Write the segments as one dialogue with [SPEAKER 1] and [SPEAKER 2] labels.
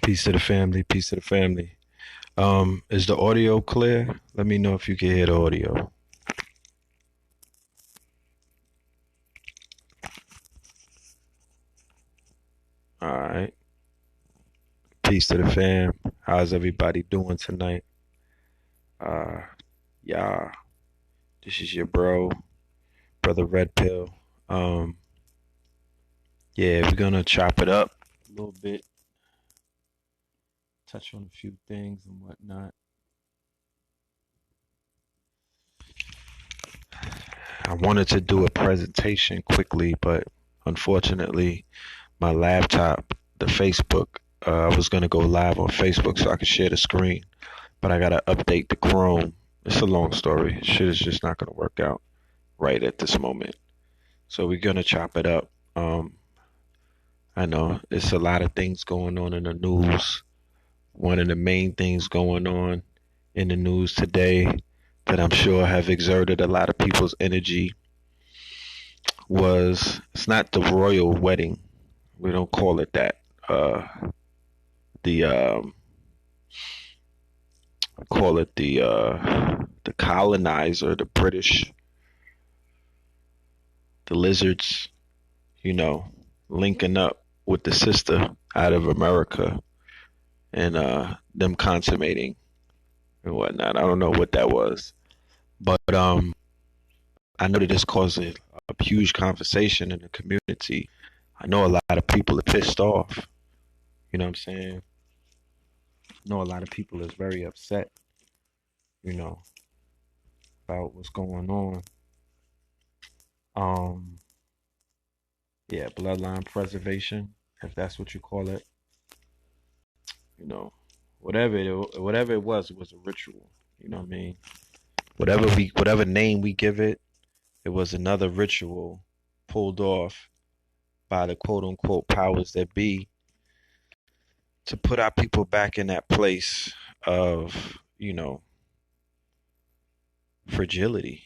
[SPEAKER 1] Peace to the family. Peace to the family. Is the audio clear? Let me know if you can hear the audio. All right. Peace to the fam. How's everybody doing tonight? Uh, yeah. This is your brother Red Pill. Um, yeah, we're gonna chop it up a little bit, touch on a few things and whatnot. I wanted to do a presentation quickly, but unfortunately, my laptop, the Facebook, I was gonna go live on Facebook so I could share the screen, but I gotta update the Chrome. It's a long story. Shit is just not gonna work out right at this moment. So we're gonna chop it up. I know it's a lot of things going on in the news. One of the main things going on in the news today that I'm sure have exerted a lot of people's energy was it's not the royal wedding. We don't call it that. The call it the colonizer, the British, the lizards, linking up with the sister out of America and them consummating and whatnot. I don't know what that was, but I know that this caused a huge conversation in the community. I know a lot of people are pissed off. You know what I'm saying? I know a lot of people is very upset, you know, about what's going on. Um, yeah, bloodline preservation, if that's what you call it. You know, whatever it was a ritual. You know what I mean? Whatever name we give it, it was another ritual pulled off by the quote unquote powers that be to put our people back in that place of, fragility.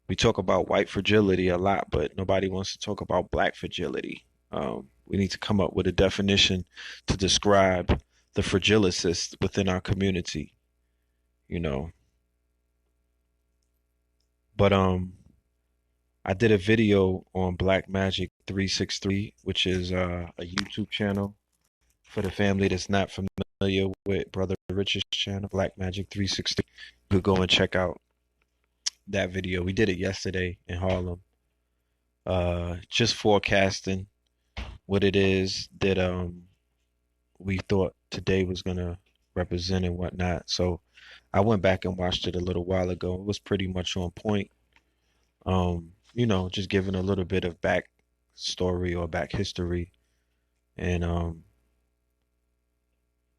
[SPEAKER 1] We talk about white fragility a lot, but nobody wants to talk about black fragility. We need to come up with a definition to describe the fragilicists within our community, you know. But I did a video on Black Magic 363, which is a YouTube channel for the family that's not familiar with Brother Rich's channel, Black Magic 360. You could go and check out that video. We did it yesterday in Harlem. Just forecasting what it is that we thought today was gonna represent and whatnot. So I went back and watched it a little while ago. It was pretty much on point. Just giving a little bit of back story or back history and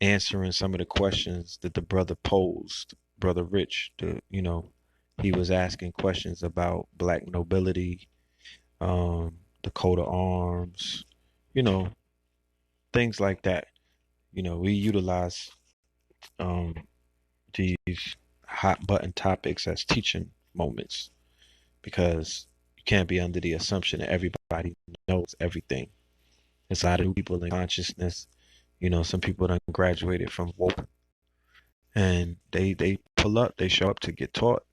[SPEAKER 1] answering some of the questions that the brother posed, Brother Rich. He was asking questions about black nobility, the coat of arms, you know, things like that. We utilize um, these hot button topics as teaching moments because you can't be under the assumption that everybody knows everything. There's a lot of new people in consciousness. Some people done graduated from woke and they pull up, they show up to get taught.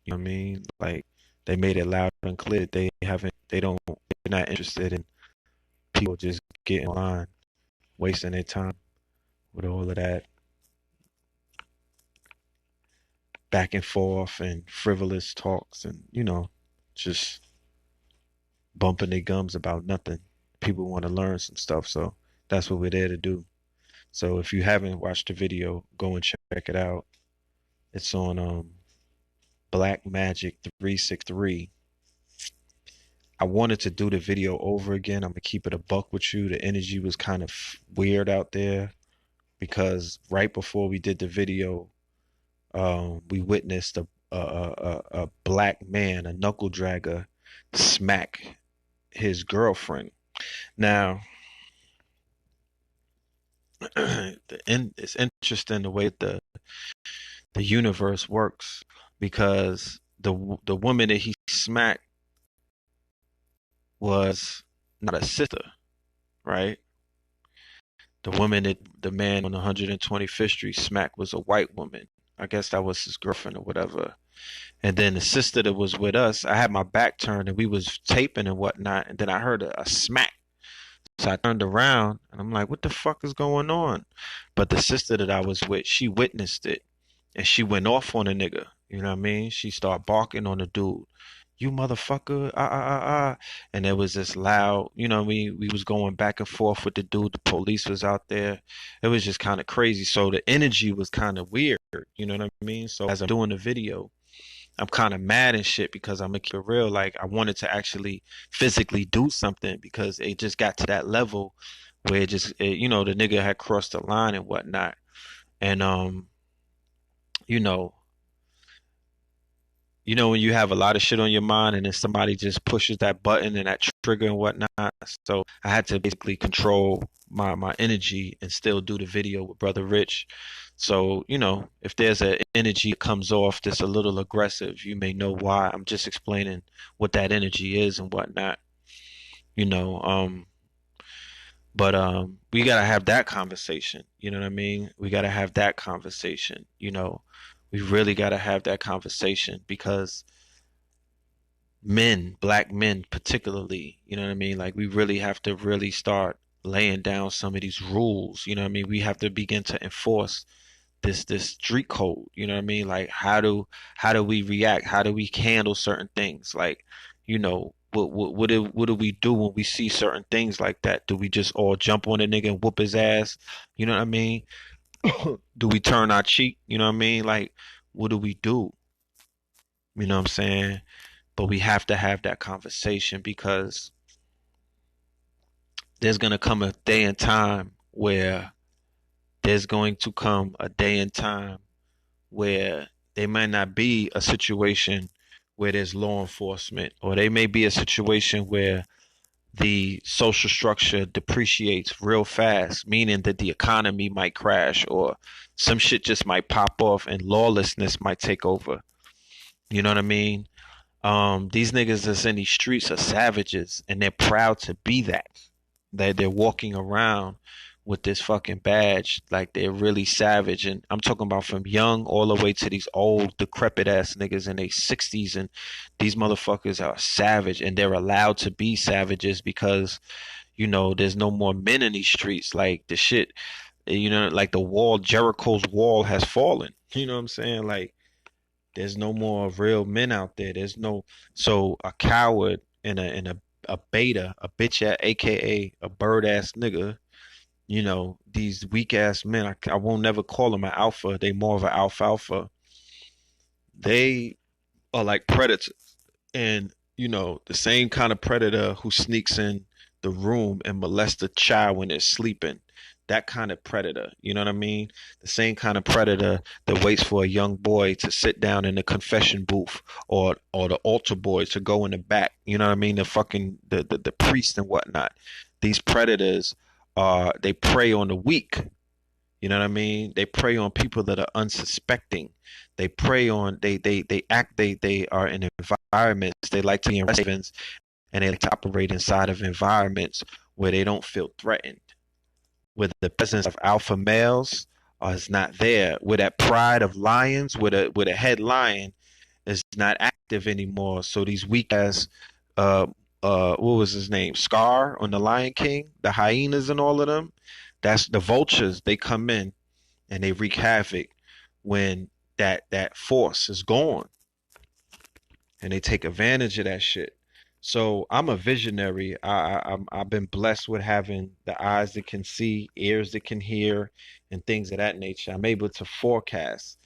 [SPEAKER 1] You know what I mean? Like they made it loud and clear that they're not interested in people just getting online, wasting their time with all of that back and forth and frivolous talks and, just bumping their gums about nothing. People want to learn some stuff, so that's what we're there to do. So if you haven't watched the video, go and check it out. It's on Black Magic 363. I wanted to do the video over again. I'm gonna keep it a buck with you. The energy was kind of weird out there because right before we did the video, we witnessed a black man, a knuckle dragger, smack his girlfriend. Now, it's interesting the way the universe works because the woman that he smacked was not a sister, right? The woman that the man on 125th Street smacked was a white woman. I guess that was his girlfriend or whatever. And then the sister that was with us, I had my back turned and we was taping and whatnot. And then I heard a smack. So I turned around and I'm like, what the fuck is going on? But the sister that I was with, she witnessed it and she went off on a nigga. You know what I mean? She started barking on the dude. You motherfucker, And there was this loud, you know, we was going back and forth with the dude. The police was out there. It was just kind of crazy. So the energy was kind of weird. You know what I mean? So as I'm doing the video, I'm kind of mad and shit because I'm making it real. Like I wanted to actually physically do something because it just got to that level where you know, the nigga had crossed the line and whatnot. And you know, when you have a lot of shit on your mind and then somebody just pushes that button and that trigger and whatnot. So I had to basically control my energy and still do the video with Brother Rich. So, if there's an energy that comes off that's a little aggressive, you may know why. I'm just explaining what that energy is and whatnot. You know, but we gotta have that conversation. You know what I mean? We gotta have that conversation. We really gotta have that conversation because men, black men particularly, you know what I mean? Like we really have to really start laying down some of these rules. You know what I mean? We have to begin to enforce this street code. You know what I mean? Like how do we react? How do we handle certain things? Like, what do we do when we see certain things like that? Do we just all jump on a nigga and whoop his ass? You know what I mean? Do we turn our cheek? You know what I mean? Like, what do we do? You know what I'm saying? But we have to have that conversation because there's going to come a day and time where there might not be a situation where there's law enforcement, or there may be a situation where the social structure depreciates real fast, meaning that the economy might crash or some shit just might pop off and lawlessness might take over. You know what I mean? These niggas that's in these streets are savages and they're proud to be that. They're walking around with this fucking badge like they're really savage. And I'm talking about from young all the way to these old decrepit ass niggas in their 60s, and these motherfuckers are savage and they're allowed to be savages because there's no more men in these streets. Like the shit, like the wall, Jericho's wall has fallen. You know what I'm saying? Like there's no more real men out there. So a coward and a beta, a bitch at aka a bird ass nigga, these weak ass men, I won't never call them an alpha. They more of an alfalfa. They are like predators. And, the same kind of predator who sneaks in the room and molests a child when they're sleeping. That kind of predator, you know what I mean? The same kind of predator that waits for a young boy to sit down in the confession booth or the altar boy to go in the back. You know what I mean? The priest and whatnot. These predators they prey on the weak. You know what I mean? They prey on people that are unsuspecting. They prey on they are in environments. They like to be in ravens, and they like to operate inside of environments where they don't feel threatened, where the presence of alpha males is not there, where that pride of lions, where the head lion is not active anymore. So these weak ass what was his name? Scar on the Lion King, the hyenas and all of them. That's the vultures. They come in and they wreak havoc when that force is gone, and they take advantage of that shit. So I'm a visionary. I've been blessed with having the eyes that can see, ears that can hear, and things of that nature. I'm able to forecast.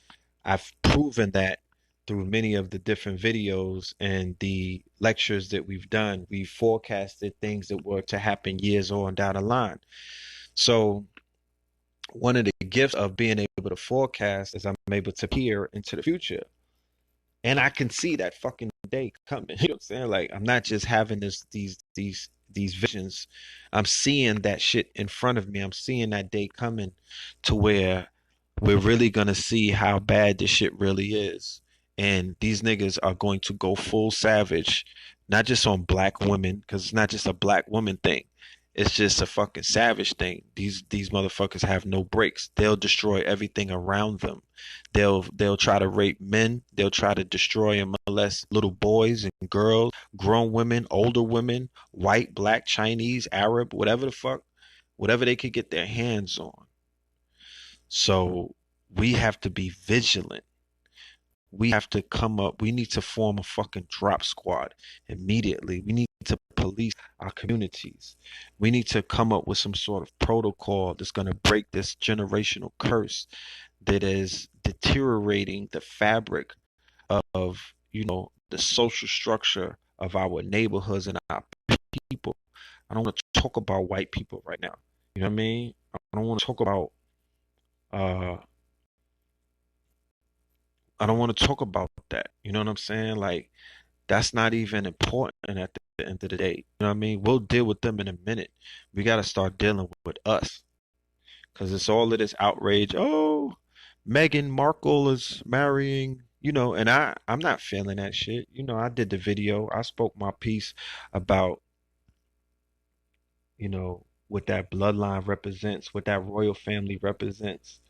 [SPEAKER 1] I've proven that through many of the different videos and the lectures that we've done. We forecasted things that were to happen years on down the line. So one of the gifts of being able to forecast is I'm able to peer into the future. And I can see that fucking day coming. You know what I'm saying? Like I'm not just having these visions. I'm seeing that shit in front of me. I'm seeing that day coming to where we're really gonna see how bad this shit really is. And these niggas are going to go full savage, not just on black women, because it's not just a black woman thing. It's just a fucking savage thing. These motherfuckers have no brakes. They'll destroy everything around them. They'll try to rape men. They'll try to destroy and molest little boys and girls, grown women, older women, white, black, Chinese, Arab, whatever the fuck, whatever they could get their hands on. So we have to be vigilant. We have to come up. We need to form a fucking drop squad immediately. We need to police our communities. We need to come up with some sort of protocol that's going to break this generational curse that is deteriorating the fabric of, the social structure of our neighborhoods and our people. I don't want to talk about white people right now. You know what I mean? I don't want to talk about uh I don't want to talk about that. You know what I'm saying? Like, that's not even important at the end of the day. You know what I mean? We'll deal with them in a minute. We got to start dealing with us, because it's all of this outrage. Oh, Meghan Markle is marrying, and I'm not feeling that shit. I did the video. I spoke my piece about, what that bloodline represents, what that royal family represents.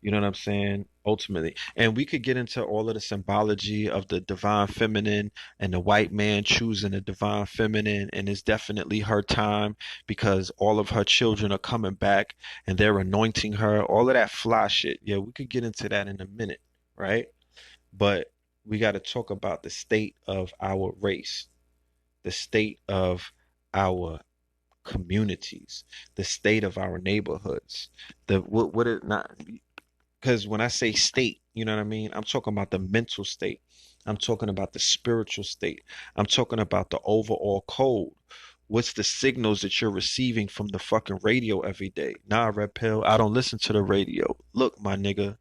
[SPEAKER 1] You know what I'm saying? Ultimately. And we could get into all of the symbology of the divine feminine and the white man choosing the divine feminine. And it's definitely her time, because all of her children are coming back and they're anointing her. All of that fly shit. Yeah, we could get into that in a minute, right? But we got to talk about the state of our race, the state of our communities, the state of our neighborhoods. The what it not Because when I say state, you know what I mean? I'm talking about the mental state. I'm talking about the spiritual state. I'm talking about the overall code. What's the signals that you're receiving from the fucking radio every day? Nah, Red Pill, I don't listen to the radio. Look, my nigga,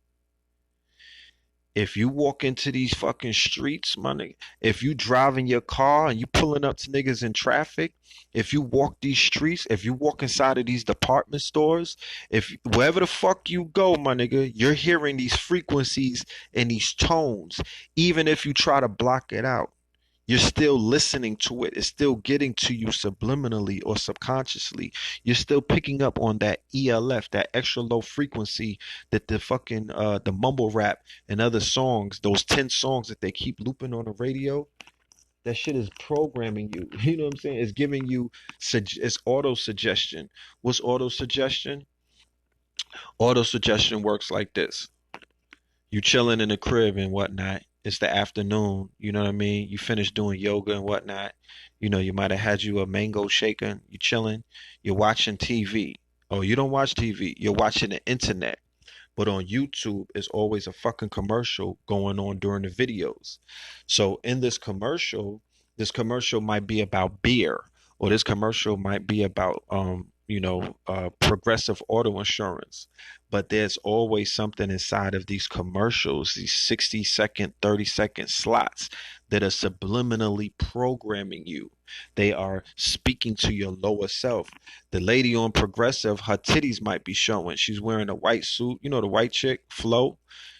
[SPEAKER 1] if you walk into these fucking streets, my nigga, if you drive in your car and you pulling up to niggas in traffic, if you walk these streets, if you walk inside of these department stores, if wherever the fuck you go, my nigga, you're hearing these frequencies and these tones. Even if you try to block it out, you're still listening to it. It's still getting to you subliminally or subconsciously. You're still picking up on that ELF, that extra low frequency that the fucking the mumble rap and other songs, those 10 songs that they keep looping on the radio, that shit is programming you. You know what I'm saying? It's giving you it's auto suggestion. What's auto suggestion? Auto suggestion works like this. You chilling in the crib and whatnot. It's the afternoon, you know what I mean? You finish doing yoga and whatnot. You might have had you a mango shaker. You chilling. You're watching TV. Oh, you don't watch TV. You're watching the internet. But on YouTube, is always a fucking commercial going on during the videos. So in this commercial might be about beer, or this commercial might be about progressive auto insurance. But there's always something inside of these commercials, these 60-second, 30-second slots, that are subliminally programming you. They are speaking to your lower self. The lady on progressive, her titties might be showing. She's wearing a white suit. The white chick, Flo.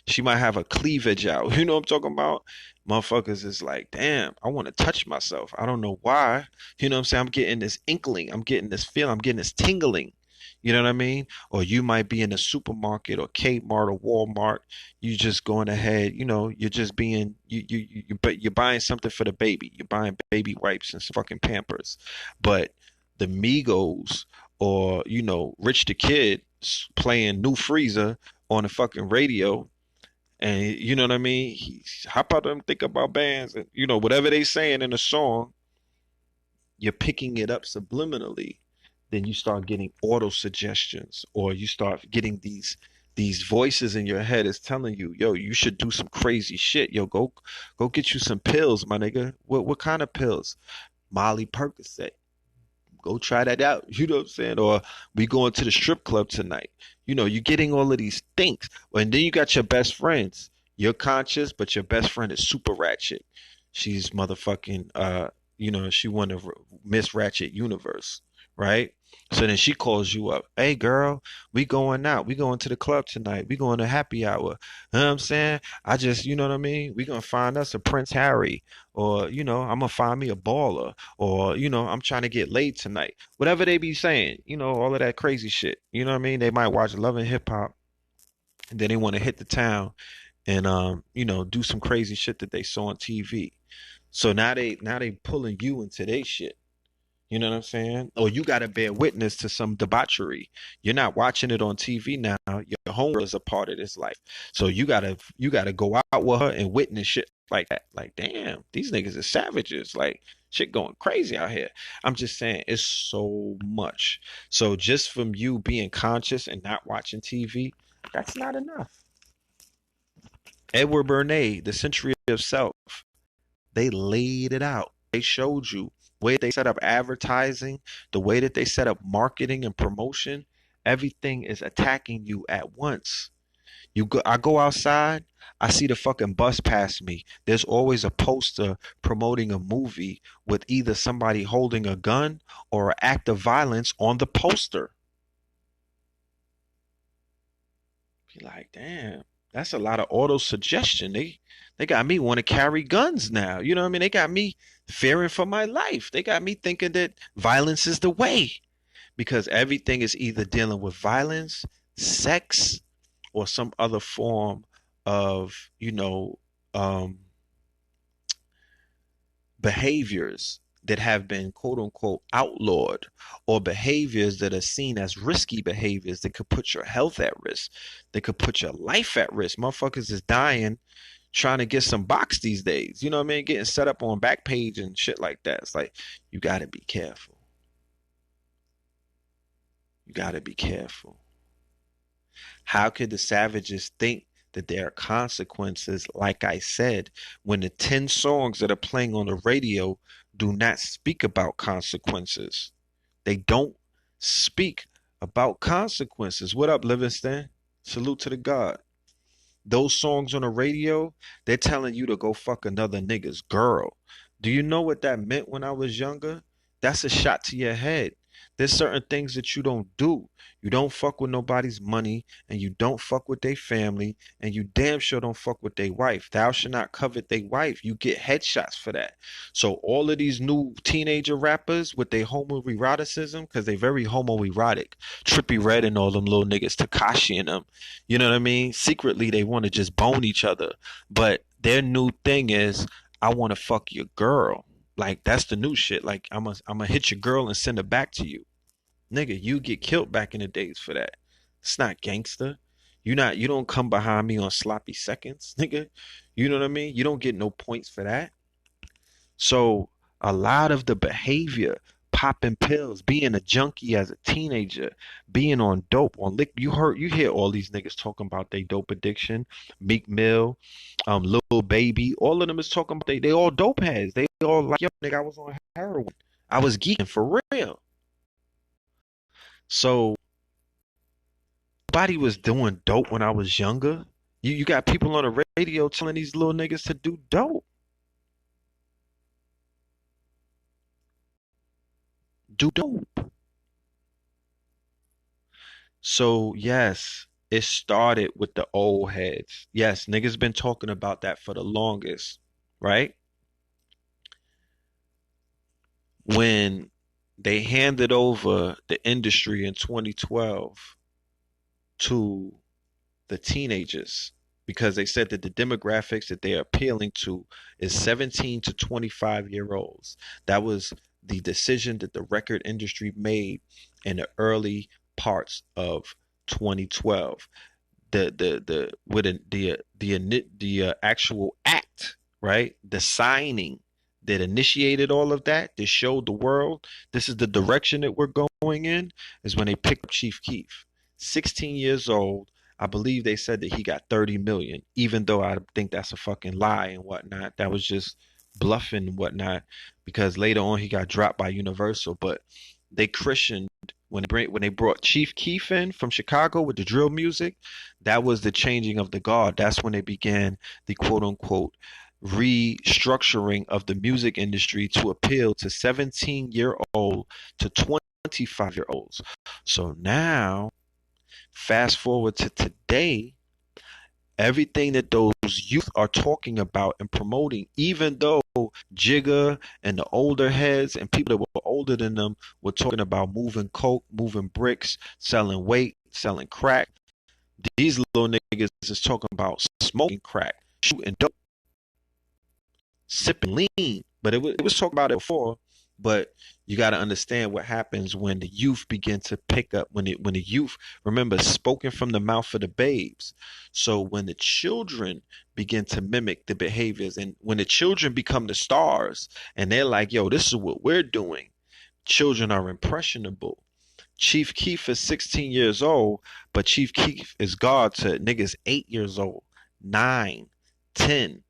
[SPEAKER 1] She might have a cleavage out. You know what I'm talking about? Motherfuckers is like, damn, I want to touch myself. I don't know why. You know what I'm saying? I'm getting this inkling. I'm getting this feeling. I'm getting this tingling. You know what I mean? Or you might be in a supermarket or Kmart or Walmart. You just going ahead, you're just being but you're buying something for the baby. You're buying baby wipes and some fucking Pampers. But the Migos, or Rich the Kid playing New Freezer on the fucking radio, and you know what I mean? How about them think about bands, and whatever they saying in a song, you're picking it up subliminally. Then you start getting auto suggestions, or you start getting these voices in your head is telling you, yo, you should do some crazy shit. Yo, go get you some pills, my nigga. What kind of pills? Molly Percocet. Go try that out. You know what I'm saying? Or we going to the strip club tonight. You're getting all of these things. And then you got your best friends. You're conscious, but your best friend is super ratchet. She's motherfucking she won the Miss Ratchet Universe, right? So then she calls you up. Hey girl, we going out. We going to the club tonight. We going to happy hour. You know what I'm saying? I just, you know what I mean? We gonna find us a Prince Harry, or I'm gonna find me a baller, or I'm trying to get laid tonight. Whatever they be saying, all of that crazy shit. You know what I mean? They might watch Love and Hip Hop, and then they want to hit the town and do some crazy shit that they saw on TV. So now they pulling you into their shit. You know what I'm saying? Or you got to bear witness to some debauchery. You're not watching it on TV now. Your homegirl is a part of this life. So you gotta go out with her and witness shit like that. Like, damn, these niggas are savages. Like, shit going crazy out here. I'm just saying, it's so much. So just from you being conscious and not watching TV, that's not enough. Edward Bernays, The Century of Self, they laid it out. They showed you the way they set up advertising, the way that they set up marketing and promotion. Everything is attacking you at once. I go outside, I see the fucking bus pass me. There's always a poster promoting a movie with either somebody holding a gun or an act of violence on the poster. Be like, damn, that's a lot of auto suggestion. They got me want to carry guns now. You know what I mean? They got me fearing for my life. They got me thinking that violence is the way, because everything is either dealing with violence, sex, or some other form of, um, behaviors that have been quote unquote outlawed, or behaviors that are seen as risky behaviors that could put your health at risk, that could put your life at risk. Motherfuckers is dying trying to get some box these days. You know what I mean? Getting set up on Backpage and shit like that. It's like, you got to be careful. You got to be careful. How could the savages think that there are consequences, like I said, when the 10 songs that are playing on the radio do not speak about consequences? They don't speak about consequences. What up, Livingston? Salute to the God. Those songs on the radio, they're telling you to go fuck another nigga's girl. Do you know what that meant when I was younger? That's a shot to your head. There's certain things that you don't do. You don't fuck with nobody's money, and you don't fuck with their family, and you damn sure don't fuck with their wife. Thou shalt not covet their wife. You get headshots for that. So all of these new teenager rappers with their homoeroticism, because they very homoerotic, Trippy Red and all them little niggas, Takashi and them, you know what I mean? Secretly, they want to just bone each other. But their new thing is, I want to fuck your girl. Like, that's the new shit. Like, I'm gonna hit your girl and send her back to you. Nigga, you get killed back in the days for that. It's not gangster. You don't come behind me on sloppy seconds, nigga. You know what I mean? You don't get no points for that. So a lot of the behavior, popping pills, being a junkie as a teenager, being on dope, on lick. You hear all these niggas talking about their dope addiction. Meek Mill, Lil Baby, all of them is talking about they all dope heads. They all like, yo, nigga, I was on heroin. I was geeking for real. So nobody was doing dope when I was younger. You got people on the radio telling these little niggas to do dope. Do dope. So yes, it started with the old heads. Yes, niggas been talking about that for the longest, right? When they handed over the industry in 2012 to the teenagers, because they said that the demographics that they're appealing to is 17 to 25-year olds. That was the decision that the record industry made in the early parts of 2012. The with the actual act, right? The signing that initiated all of that, that showed the world this is the direction that we're going in, is when they picked up Chief Keef, 16 years old. I believe they said that he got 30 million, even though I think that's a fucking lie and whatnot. That was just bluffing and whatnot, because later on he got dropped by Universal. But they christened when they brought Chief Keef in from Chicago with the drill music. That was the changing of the guard. That's when they began the quote unquote restructuring of the music industry to appeal to 17-year-old to 25-year-olds. So now, fast forward to today, everything that those youth are talking about and promoting, even though Jigga and the older heads and people that were older than them were talking about moving coke, moving bricks, selling weight, selling crack, these little niggas is talking about smoking crack, shooting dope, sipping lean. But it was talking about it before. But you got to understand what happens when the youth begin to pick up. When the youth, remember, spoken from the mouth of the babes. So when the children begin to mimic the behaviors, and when the children become the stars, and they're like, "Yo, this is what we're doing." Children are impressionable. Chief Keef is 16 years old, but Chief Keef is God to niggas 8 years old, 9, 10,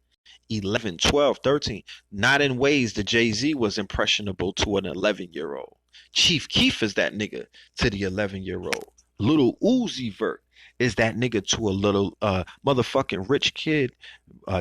[SPEAKER 1] 11, 12, 13. Not in ways that Jay-Z was impressionable to an 11-year-old. Chief Keef is that nigga to the 11-year-old. Little Uzi Vert is that nigga to a little motherfucking rich kid.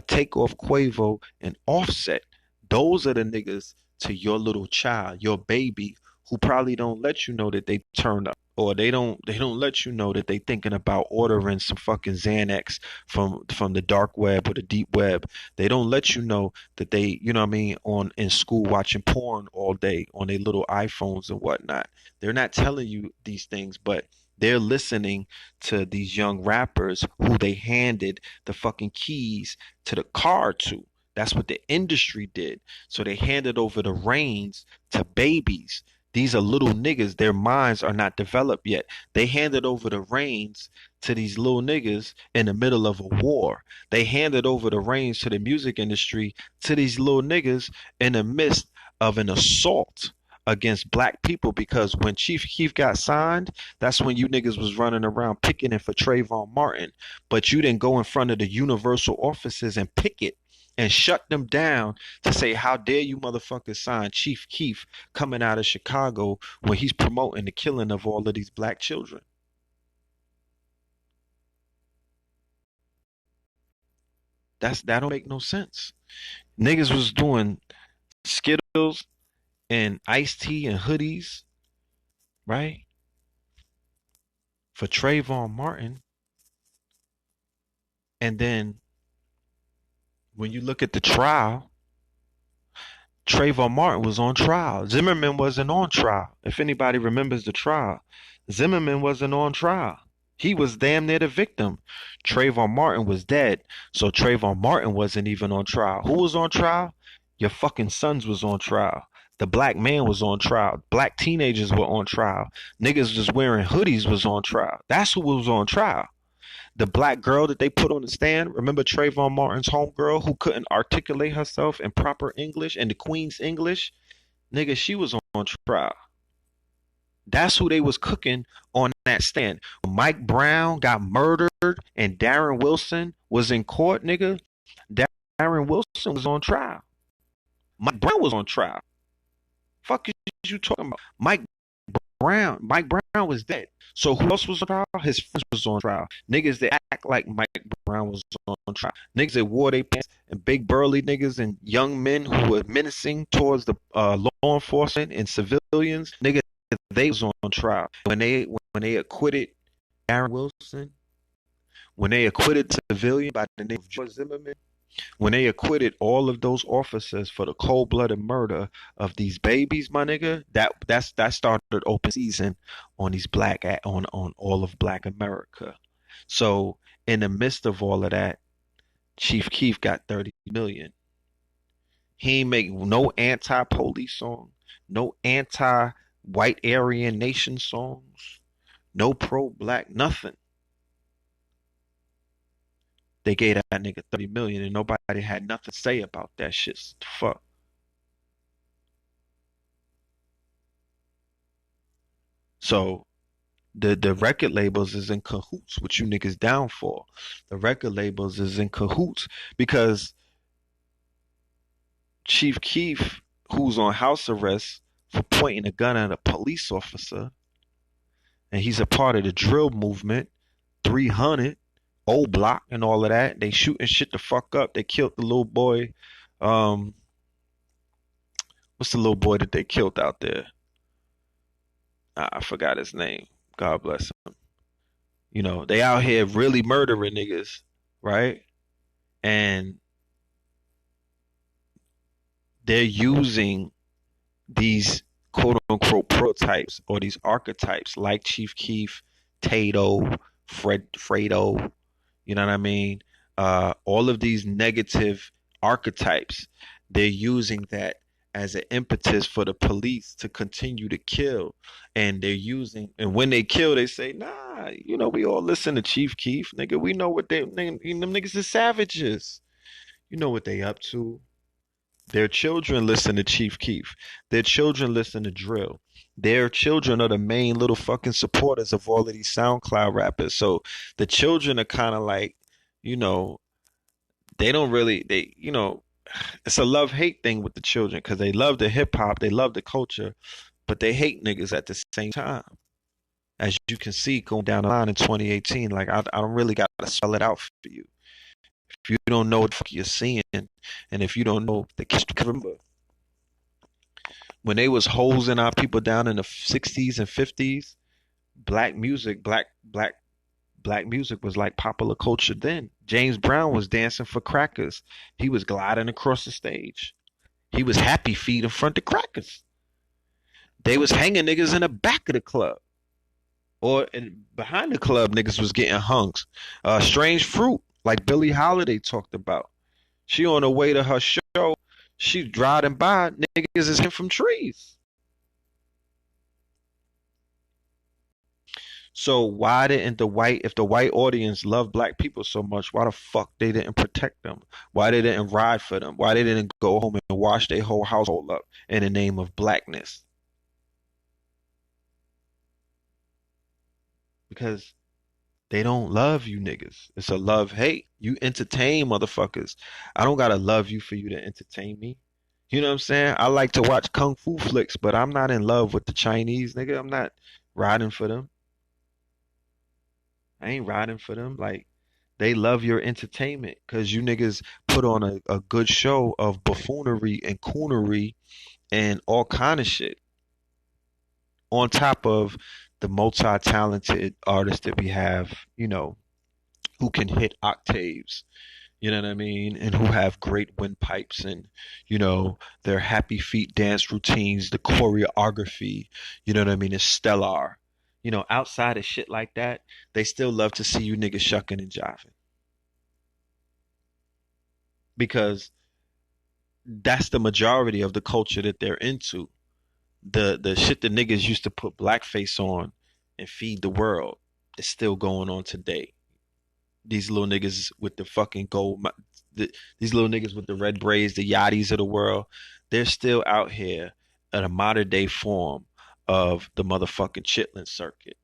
[SPEAKER 1] Takeoff, Quavo, and Offset. Those are the niggas to your little child, your baby, who probably don't let you know that they turned up, or they don't let you know that they thinking about ordering some fucking Xanax from the dark web or the deep web. They don't let you know that they, you know what I mean, on in school watching porn all day on their little iPhones and whatnot. They're not telling you these things, but they're listening to these young rappers who they handed the fucking keys to the car to. That's what the industry did. So they handed over the reins to babies. These are little niggas. Their minds are not developed yet. They handed over the reins to these little niggas in the middle of a war. They handed over the reins to the music industry to these little niggas in the midst of an assault against black people, because when Chief Keef got signed, that's when you niggas was running around picketing for Trayvon Martin. But you didn't go in front of the universal offices and picket and shut them down to say, how dare you motherfuckers sign Chief Keef coming out of Chicago when he's promoting the killing of all of these black children. That don't make no sense. Niggas was doing Skittles and iced tea and hoodies, right? For Trayvon Martin. And then when you look at the trial, Trayvon Martin was on trial. Zimmerman wasn't on trial. If anybody remembers the trial, Zimmerman wasn't on trial. He was damn near the victim. Trayvon Martin was dead, so Trayvon Martin wasn't even on trial. Who was on trial? Your fucking sons was on trial. The black man was on trial. Black teenagers were on trial. Niggas just wearing hoodies was on trial. That's who was on trial. The black girl that they put on the stand, remember Trayvon Martin's homegirl who couldn't articulate herself in proper English and the Queen's English? Nigga, she was on trial. That's who they was cooking on that stand. When Mike Brown got murdered and Darren Wilson was in court, nigga, Darren Wilson was on trial. Mike Brown was on trial. Fuck is you talking about? Mike Brown was dead. So who else was on trial? His friends was on trial. Niggas that act like Mike Brown was on trial. Niggas that wore their pants, and big burly niggas and young men who were menacing towards the law enforcement and civilians. Niggas, they was on trial. When they acquitted Darren Wilson, when they acquitted civilian by the name of George Zimmerman, when they acquitted all of those officers for the cold-blooded murder of these babies, my nigga, that started open season on these on all of Black America. So in the midst of all of that, Chief Keef got 30 million. He ain't make no anti-police song, no anti-white Aryan nation songs, no pro-black, nothing. They gave that nigga 30 million and nobody had nothing to say about that shit. Fuck. So the record labels is in cahoots with you niggas down for. The record labels is in cahoots because Chief Keef, who's on house arrest for pointing a gun at a police officer, and he's a part of the drill movement, 300, old block and all of that. They shooting shit the fuck up. They killed the little boy. What's the little boy that they killed out there? I forgot his name. God bless him. You know, they out here really murdering niggas, right? And they're using these quote unquote prototypes or these archetypes like Chief Keef, Tato, Fredo, you know what I mean? All of these negative archetypes, they're using that as an impetus for the police to continue to kill. And they're using, and when they kill, they say, nah, you know, we all listen to Chief Keef, nigga. We know what them niggas is savages. You know what they up to. Their children listen to Chief Keef. Their children listen to drill. Their children are the main little fucking supporters of all of these SoundCloud rappers. So the children are kind of like, you know, they don't really, it's a love hate thing with the children because they love the hip hop, they love the culture, but they hate niggas at the same time. As you can see going down the line in 2018, like I don't really got to spell it out for you. If you don't know what the fuck you're seeing, and if you don't know the remember when they was hosing our people down in the 60s and 50s, black music, black music was like popular culture then. James Brown was dancing for crackers. He was gliding across the stage. He was happy feet in front of crackers. They was hanging niggas in the back of the club. Or behind the club, niggas was getting hung. Strange Fruit, like Billie Holiday talked about. She on her way to her show. She driving by, niggas is hit from trees. So why didn't if the white audience loved black people so much, why the fuck they didn't protect them? Why they didn't ride for them? Why they didn't go home and wash their whole household up in the name of blackness? Because they don't love you niggas. It's a love hate. You entertain motherfuckers. I don't gotta love you for you to entertain me. You know what I'm saying? I like to watch kung fu flicks, but I'm not in love with the Chinese nigga. I'm not riding for them. I ain't riding for them. Like they love your entertainment because you niggas put on a good show of buffoonery and coonery and all kind of shit. On top of the multi-talented artists that we have, you know, who can hit octaves, you know what I mean, and who have great windpipes and, you know, their happy feet dance routines, the choreography, you know what I mean, is stellar. You know, outside of shit like that, they still love to see you niggas shucking and jiving. Because that's the majority of the culture that they're into. The shit the niggas used to put blackface on and feed the world is still going on today. These little niggas with the fucking gold, these little niggas with the red braids, the yachties of the world, they're still out here at a modern day form of the motherfucking chitlin circuit.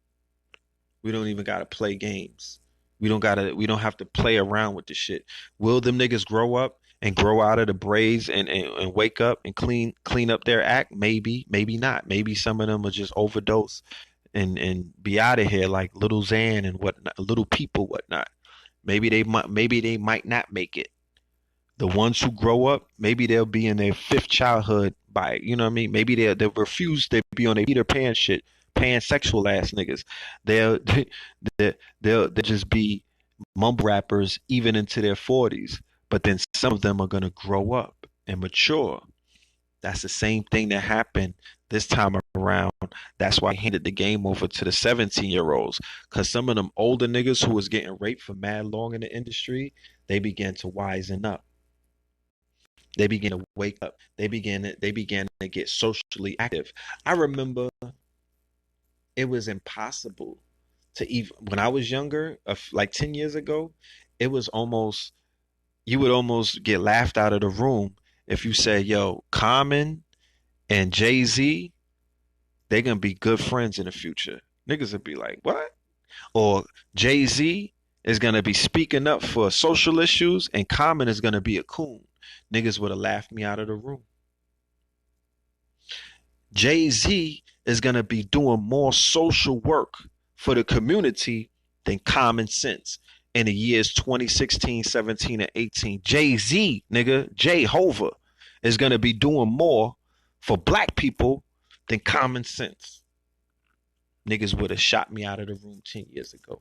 [SPEAKER 1] We don't even gotta play games. We don't have to play around with the shit. Will them niggas grow up and grow out of the braids and wake up and clean up their act? Maybe, maybe not. Maybe some of them will just overdose and be out of here like Little Xan and whatnot, Little People, whatnot. Maybe they might not make it. The ones who grow up, maybe they'll be in their fifth childhood by, you know what I mean? Maybe they'll refuse to be on their Peter Pan shit, pansexual ass niggas. They'll they'll just be mumble rappers even into their 40s. But then some of them are gonna grow up and mature. That's the same thing that happened this time around. That's why I handed the game over to the 17-year-olds. Because some of them older niggas who was getting raped for mad long in the industry, they began to wisen up. They began to wake up. They began to get socially active. I remember it was impossible to even when I was younger, like 10 years ago, it was almost you would almost get laughed out of the room if you say, yo, Common and Jay-Z, they're gonna be good friends in the future. Niggas would be like, what? Or Jay-Z is gonna be speaking up for social issues and Common is gonna be a coon. Niggas would have laughed me out of the room. Jay-Z is gonna be doing more social work for the community than Common Sense. In the years 2016, 17, and 18, Jay-Z, nigga, Jay-Hova, is gonna be doing more for black people than Common Sense. Niggas would have shot me out of the room 10 years ago.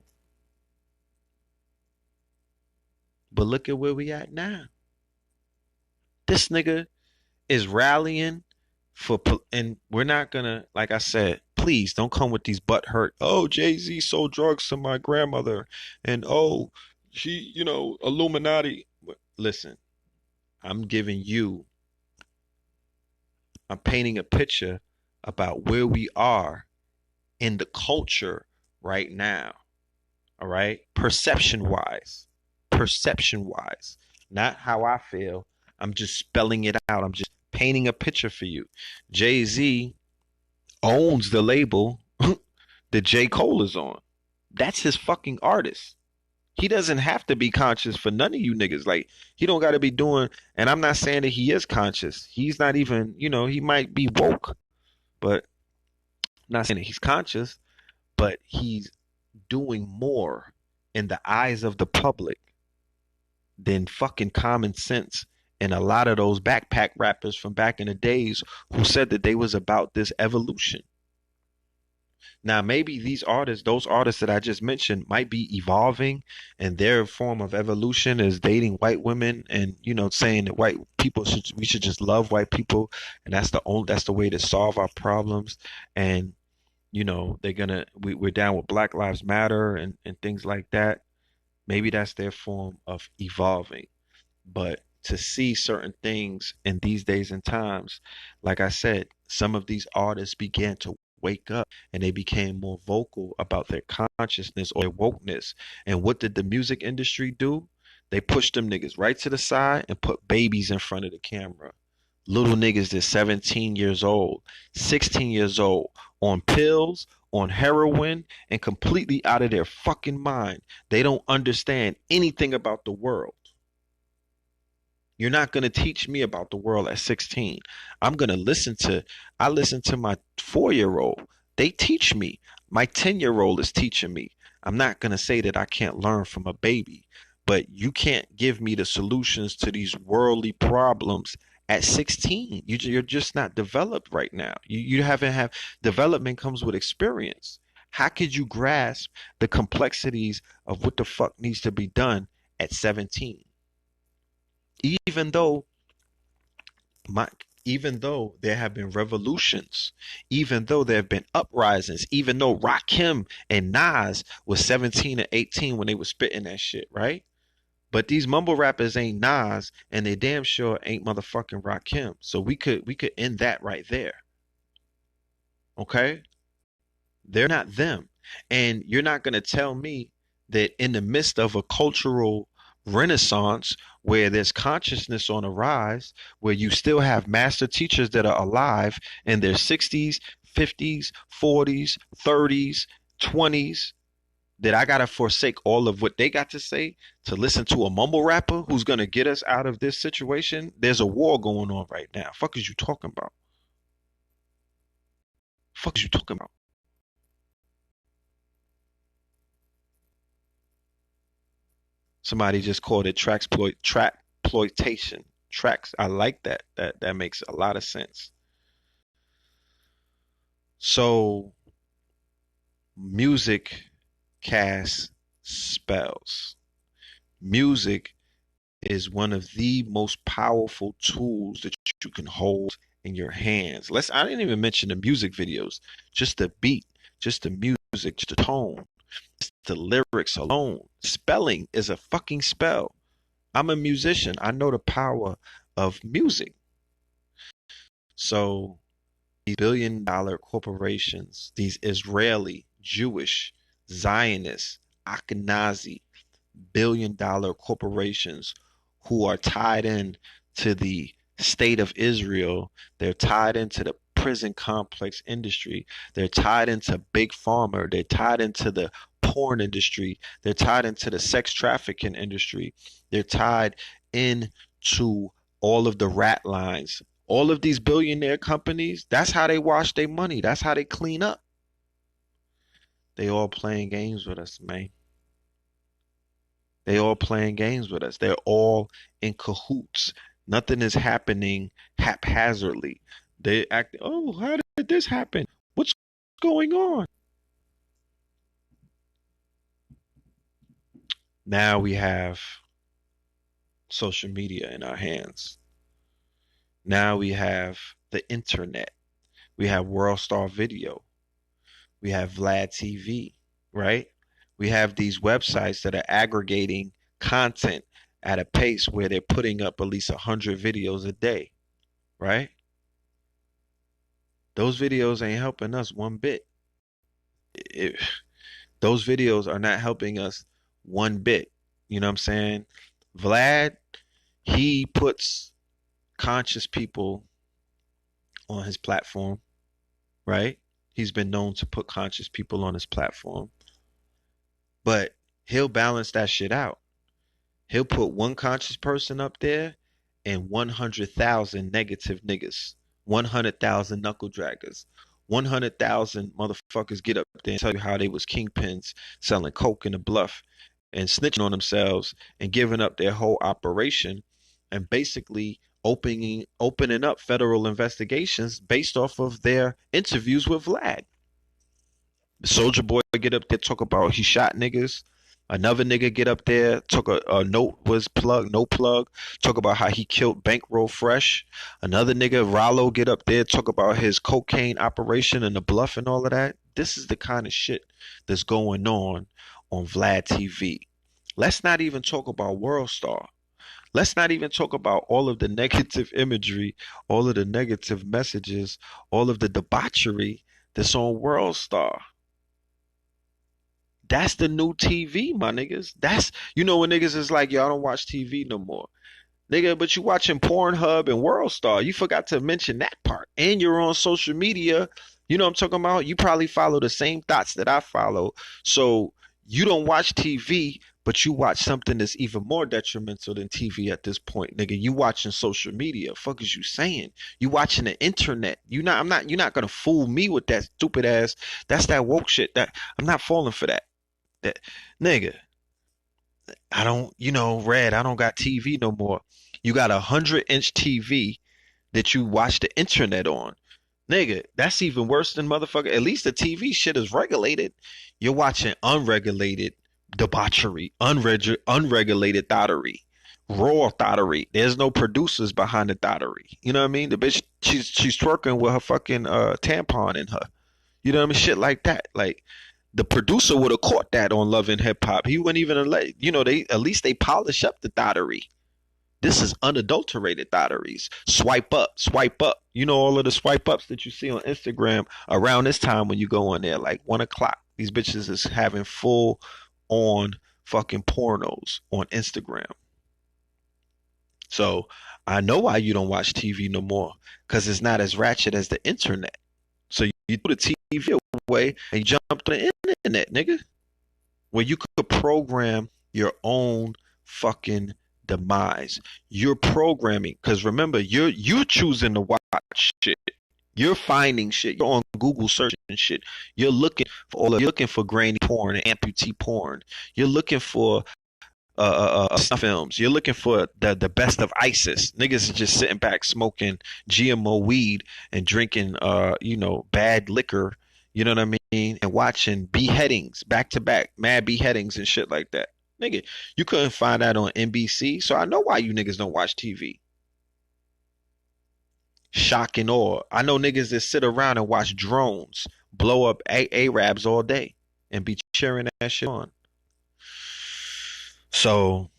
[SPEAKER 1] But look at where we at now. This nigga is rallying for, and we're not gonna, like I said, please don't come with these butt hurt. Oh, Jay-Z sold drugs to my grandmother, and oh, she, Illuminati. Listen, I'm giving you, I'm painting a picture about where we are in the culture right now. All right, perception wise, not how I feel. I'm just spelling it out. I'm just painting a picture for you. Jay-Z owns the label that J. Cole is on. That's his fucking artist. He doesn't have to be conscious for none of you niggas. Like, he don't got to be doing, and I'm not saying that he is conscious. He's not even, he might be woke, but I'm not saying that he's conscious, but he's doing more in the eyes of the public than fucking common sense and a lot of those backpack rappers from back in the days who said that they was about this evolution. Now, maybe those artists that I just mentioned, might be evolving, and their form of evolution is dating white women and saying that we should just love white people, and that's the way to solve our problems. And we're down with Black Lives Matter and things like that. Maybe that's their form of evolving. But to see certain things in these days and times, like I said, some of these artists began to wake up and they became more vocal about their consciousness or their wokeness. And what did the music industry do? They pushed them niggas right to the side and put babies in front of the camera. Little niggas that's 17 years old, 16 years old, on pills, on heroin, and completely out of their fucking mind. They don't understand anything about the world. You're not going to teach me about the world at 16. I'm going to I listen to my 4-year-old. They teach me. My 10-year-old is teaching me. I'm not going to say that I can't learn from a baby, but you can't give me the solutions to these worldly problems at 16. You're just not developed right now. You haven't have development comes with experience. How could you grasp the complexities of what the fuck needs to be done at 17? Even though my even though there have been revolutions, even though there have been uprisings, even though Rakim and Nas was 17 and 18 when they were spitting that shit, right? But these mumble rappers ain't Nas, and they damn sure ain't motherfucking Rakim. So we could end that right there. Okay? They're not them. And you're not gonna tell me that in the midst of a cultural renaissance where there's consciousness on a rise, where you still have master teachers that are alive in their 60s, 50s, 40s, 30s, 20s, that I gotta forsake all of what they got to say to listen to a mumble rapper who's gonna get us out of this situation. There's a war going on right now. Fuck is you talking about? Fuck is you talking about? Somebody just called it trackploitation. Tracks. I like that. That makes a lot of sense. So music casts spells. Music is one of the most powerful tools that you can hold in your hands. I didn't even mention the music videos, just the beat, just the music, just the tone, just the lyrics alone. Spelling is a fucking spell. I'm a musician. I know the power of music. So these billion-dollar corporations, these Israeli, Jewish, Zionist, Ashkenazi, billion-dollar corporations who are tied in to the state of Israel. They're tied into the prison complex industry. They're tied into big pharma. They're tied into the porn industry. They're tied into the sex trafficking industry. They're tied into all of the rat lines. All of these billionaire companies, that's how they wash their money. That's how they clean up. They all playing games with us, man. They all playing games with us. They're all in cahoots. Nothing is happening haphazardly. They act, oh, how did this happen? What's going on? Now we have social media in our hands. Now we have the internet. We have World Star Video. We have Vlad TV, right? We have these websites that are aggregating content at a pace where they're putting up at least 100 videos a day, right? Those videos ain't helping us one bit. It, those videos are not helping us one bit. You know what I'm saying? Vlad, he puts conscious people on his platform, right? He's been known to put conscious people on his platform, but he'll balance that shit out. He'll put one conscious person up there and 100,000 negative niggas, 100,000 knuckle draggers, 100,000 motherfuckers get up there and tell you how they was kingpins selling coke in the bluff and snitching on themselves and giving up their whole operation and basically opening up federal investigations based off of their interviews with Vlad. Soldier Boy get up there, talk about he shot niggas. Another nigga get up there, talk a note was plug, no plug, talk about how he killed Bankroll Fresh. Another nigga, Rollo, get up there, talk about his cocaine operation and the bluff and all of that. This is the kind of shit that's going on Vlad TV. Let's not even talk about World Star. Let's not even talk about all of the negative imagery, all of the negative messages, all of the debauchery that's on World Star. That's the new TV, my niggas. That's, you know, when niggas is like, yo, I don't watch TV no more. Nigga, but you watching Pornhub and World Star. You forgot to mention that part. And you're on social media. You know what I'm talking about? You probably follow the same thoughts that I follow. So you don't watch TV, but you watch something that's even more detrimental than TV at this point, nigga. You watching social media. Fuck is you saying? You watching the internet. You're not gonna fool me with that stupid ass. That's that woke shit. That I'm not falling for that. That nigga, I don't, Red, I don't got TV no more. You got 100-inch TV that you watch the internet on. Nigga, that's even worse than motherfucker. At least the TV shit is regulated. You're watching unregulated debauchery, unregulated thottery, raw thottery. There's no producers behind the thottery. You know what I mean? The bitch, she's twerking with her fucking tampon in her. You know what I mean? Shit like that. Like, the producer would have caught that on Love and Hip Hop. He wouldn't even let, they at least they polish up the thottery. This is unadulterated thotteries. Swipe up, swipe up. You know, all of the swipe ups that you see on Instagram around this time when you go on there, like 1 o'clock. These bitches is having full on fucking pornos on Instagram. So I know why you don't watch TV no more, because it's not as ratchet as the internet. So you threw the TV away and you jumped on the internet, nigga, where you could program your own fucking demise. You're programming, because remember, you're choosing to watch shit. You're finding shit. You're on Google searching shit. You're looking for you're looking for grainy porn and amputee porn. You're looking for films. You're looking for the best of ISIS. Niggas are just sitting back smoking GMO weed and drinking bad liquor. You know what I mean? And watching beheadings back to back, mad beheadings and shit like that. Nigga, you couldn't find that on NBC. So I know why you niggas don't watch TV. Shock and awe. I know niggas that sit around and watch drones blow up Arabs all day and be cheering that shit on. So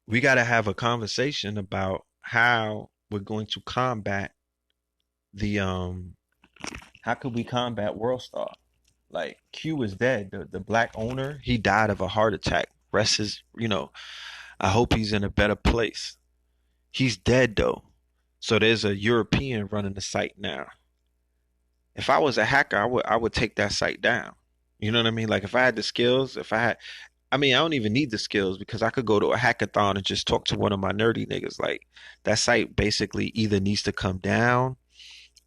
[SPEAKER 1] we got to have a conversation about how we're going to combat the how could we combat World Star? Like, Q is dead. The black owner, he died of a heart attack. Rest his, I hope he's in a better place. He's dead though. So there's a European running the site now. If I was a hacker, I would take that site down. You know what I mean? Like, if I had the skills, I don't even need the skills, because I could go to a hackathon and just talk to one of my nerdy niggas. Like, that site basically either needs to come down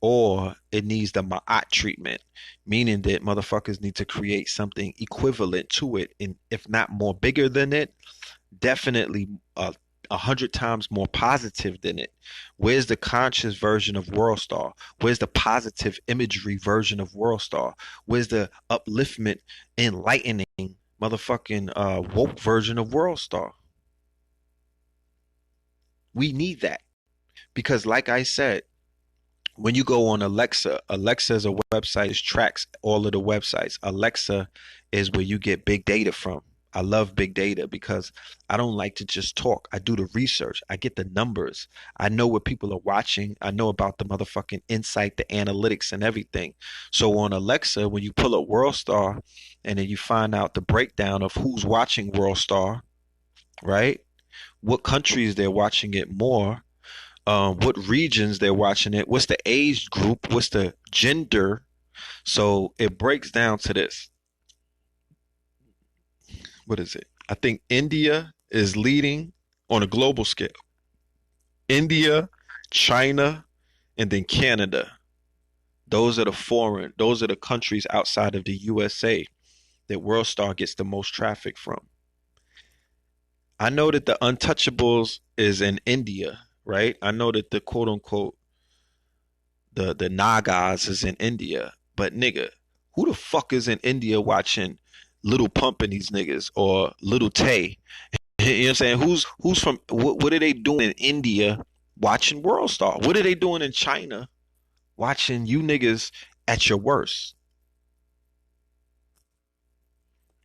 [SPEAKER 1] or it needs the Ma'at treatment, meaning that motherfuckers need to create something equivalent to it, and if not more bigger than it, definitely 100 times more positive than it. Where's the conscious version of World Star? Where's the positive imagery version of World Star? Where's the upliftment, enlightening, motherfucking woke version of World Star? We need that because, like I said, when you go on Alexa, Alexa is a website that tracks all of the websites. Alexa is where you get big data from. I love big data because I don't like to just talk. I do the research. I get the numbers. I know what people are watching. I know about the motherfucking insight, the analytics, and everything. So on Alexa, when you pull up World Star and then you find out the breakdown of who's watching World Star, right? What countries they're watching it more, what regions they're watching it, what's the age group, what's the gender. So it breaks down to this. What is it? I think India is leading on a global scale. India, China, and then Canada. Those are the countries outside of the USA that WorldStar gets the most traffic from. I know that the Untouchables is in India, right? I know that the quote unquote the Nagas is in India, but nigga, who the fuck is in India watching Little Pump and these niggas or Little Tay? You know what I'm saying? Who's from what are they doing in India watching World Star? What are they doing in China watching you niggas at your worst?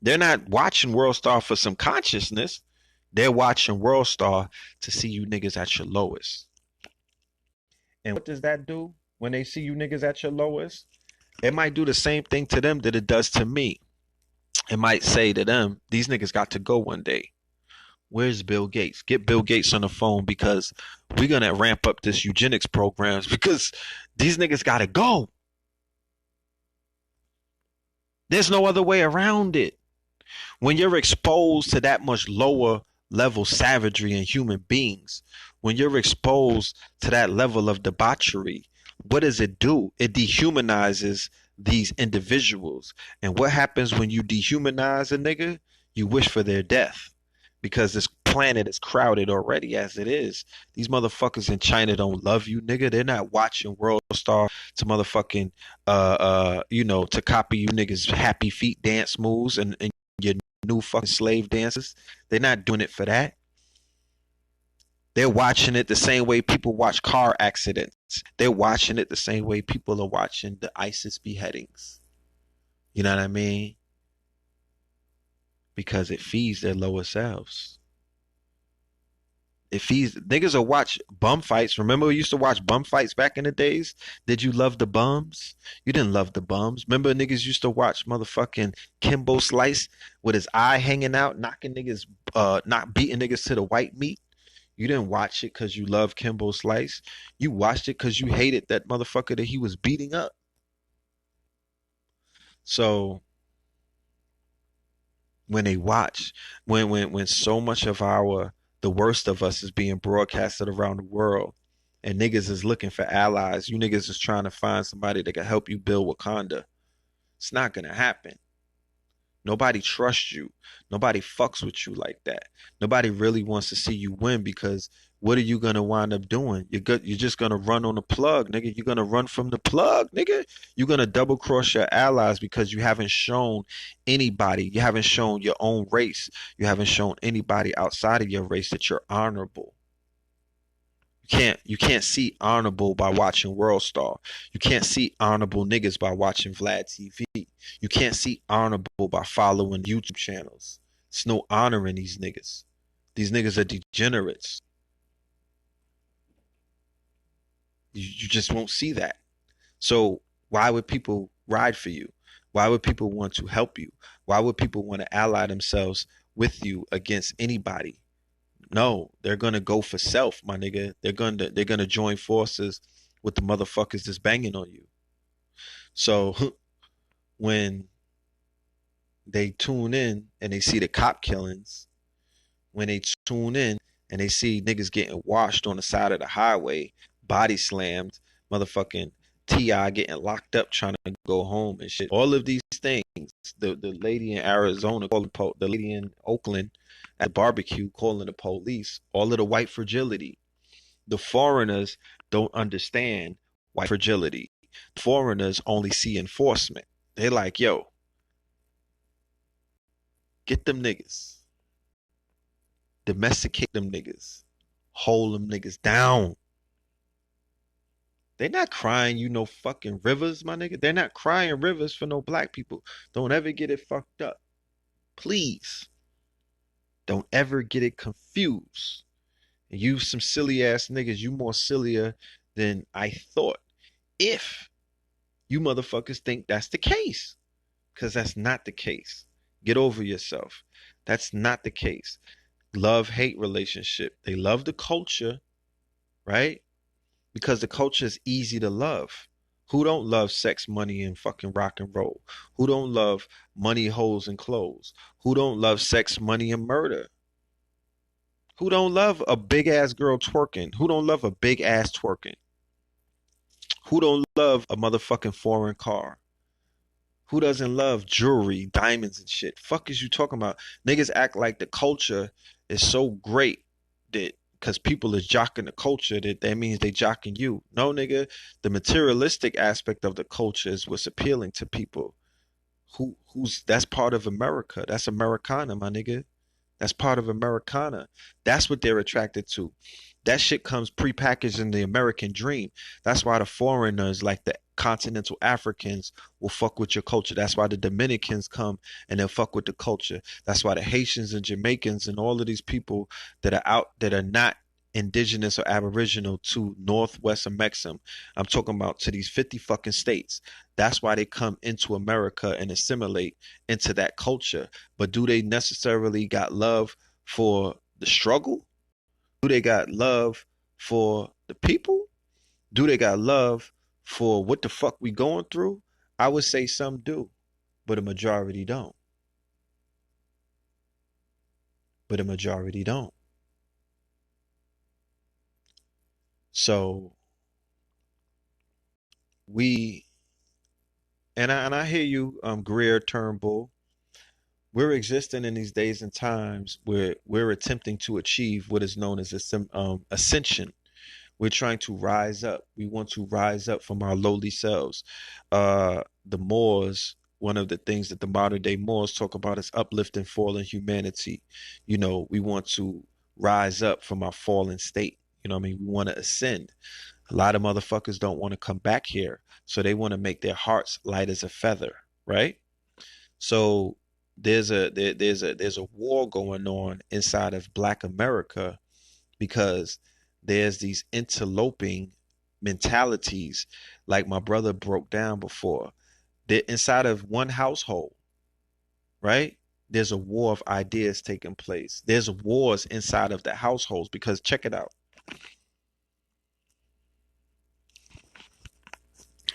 [SPEAKER 1] They're not watching World Star for some consciousness. They're watching World Star to see you niggas at your lowest. And what does that do when they see you niggas at your lowest? It might do the same thing to them that it does to me. It might say to them, these niggas got to go one day. Where's Bill Gates? Get Bill Gates on the phone because we're going to ramp up this eugenics programs because these niggas got to go. There's no other way around it. When you're exposed to that much lower level savagery in human beings, when you're exposed to that level of debauchery, what does it do? It dehumanizes these individuals. And what happens when you dehumanize a nigga? You wish for their death because this planet is crowded already as it is. These motherfuckers in China don't love you, nigga. They're not watching World Star to motherfucking to copy you niggas happy feet dance moves and your new fucking slave dances. They're not doing it for that. They're watching it the same way people watch car accidents. They're watching it the same way people are watching the ISIS beheadings. You know what I mean? Because it feeds their lower selves. It feeds niggas will watch bum fights. Remember we used to watch bum fights back in the days? Did you love the bums? You didn't love the bums. Remember niggas used to watch motherfucking Kimbo Slice with his eye hanging out, knocking niggas, not beating niggas to the white meat? You didn't watch it because you loved Kimbo Slice. You watched it because you hated that motherfucker that he was beating up. So when they watch, when so much of the worst of us is being broadcasted around the world and niggas is looking for allies, you niggas is trying to find somebody that can help you build Wakanda. It's not gonna happen. Nobody trusts you. Nobody fucks with you like that. Nobody really wants to see you win because what are you gonna wind up doing? You're just gonna run on the plug, nigga. You're gonna run from the plug, nigga. You're gonna double cross your allies because you haven't shown anybody. You haven't shown your own race. You haven't shown anybody outside of your race that you're honorable. You can't see honorable by watching World Star. You can't see honorable niggas by watching Vlad TV. You can't see honorable by following YouTube channels. It's no honor in these niggas. These niggas are degenerates. You just won't see that. So why would people ride for you? Why would people want to help you? Why would people want to ally themselves with you against anybody? No, they're gonna go for self, my nigga. They're gonna join forces with the motherfuckers that's banging on you. So when they tune in and they see the cop killings, when they tune in and they see niggas getting washed on the side of the highway, body slammed, motherfucking T.I. getting locked up trying to go home and shit. All of these things. The lady in Arizona calling the lady in Oakland at the barbecue calling the police. All of the white fragility. The foreigners don't understand white fragility. Foreigners only see enforcement. They like, yo, get them niggas. Domesticate them niggas. Hold them niggas down. They're not crying you no fucking rivers, my nigga. They're not crying rivers for no black people. Don't ever get it fucked up. Please. Don't ever get it confused. And you some silly ass niggas, you more sillier than I thought. If you motherfuckers think that's the case. Because that's not the case. Get over yourself. That's not the case. Love-hate relationship. They love the culture, right? Because the culture is easy to love. Who don't love sex, money, and fucking rock and roll? Who don't love money, hoes, and clothes? Who don't love sex, money, and murder? Who don't love a big ass girl twerking? Who don't love a big ass twerking? Who don't love a motherfucking foreign car? Who doesn't love jewelry, diamonds and shit? Fuck is you talking about? Niggas act like the culture is so great that because people is jocking the culture that means they jocking you. No, nigga, the materialistic aspect of the culture is what's appealing to people. Who's that's part of America. That's Americana, my nigga. That's part of Americana. That's what they're attracted to. That shit comes prepackaged in the American dream. That's why the foreigners, like the continental Africans, will fuck with your culture. That's why the Dominicans come and they'll fuck with the culture. That's why the Haitians and Jamaicans and all of these people that are out that are not indigenous or aboriginal to Northwest of Mexico. I'm talking about to these 50 fucking states. That's why they come into America and assimilate into that culture. But do they necessarily got love for the struggle? Do they got love for the people? Do they got love for what the fuck we going through? I would say some do, but a majority don't. But a majority don't. So we and I hear you, Greer Turnbull. We're existing in these days and times where we're attempting to achieve what is known as ascension. We're trying to rise up. We want to rise up from our lowly selves. The Moors, one of the things that the modern day Moors talk about is uplifting fallen humanity. You know, we want to rise up from our fallen state. You know what I mean? We want to ascend. A lot of motherfuckers don't want to come back here. So they want to make their hearts light as a feather, right? So there's a war going on inside of Black America because there's these interloping mentalities, like my brother broke down before. They're inside of one household, right? There's a war of ideas taking place. There's wars inside of the households because check it out.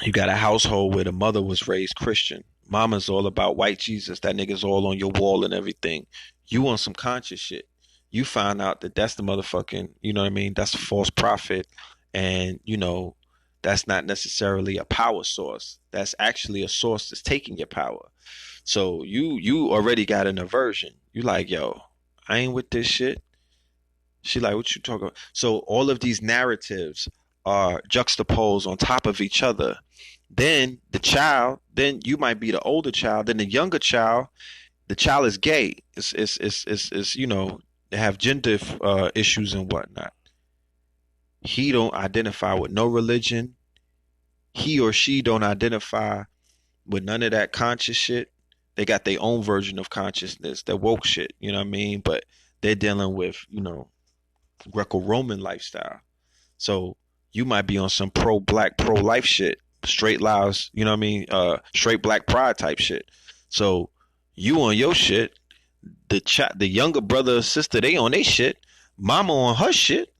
[SPEAKER 1] You got a household where the mother was raised Christian. Mama's all about white Jesus. That nigga's all on your wall and everything. You on some conscious shit. You find out that that's the motherfucking, you know what I mean? That's a false prophet. And, you know, that's not necessarily a power source. That's actually a source that's taking your power. So you already got an aversion. You like, yo, I ain't with this shit. She like, what you talking about? So all of these narratives are juxtaposed on top of each other. Then the child, then you might be the older child, then the younger child, the child is gay. It's you know, they have gender issues and whatnot. He don't identify with no religion. He or she don't identify with none of that conscious shit. They got their own version of consciousness, that woke shit, you know what I mean? But they're dealing with, you know, Greco-Roman lifestyle. So you might be on some pro-black, pro-life shit, straight lives, you know what I mean? Straight black pride type shit. So you on your shit, the younger brother or sister, they on their shit, mama on her shit.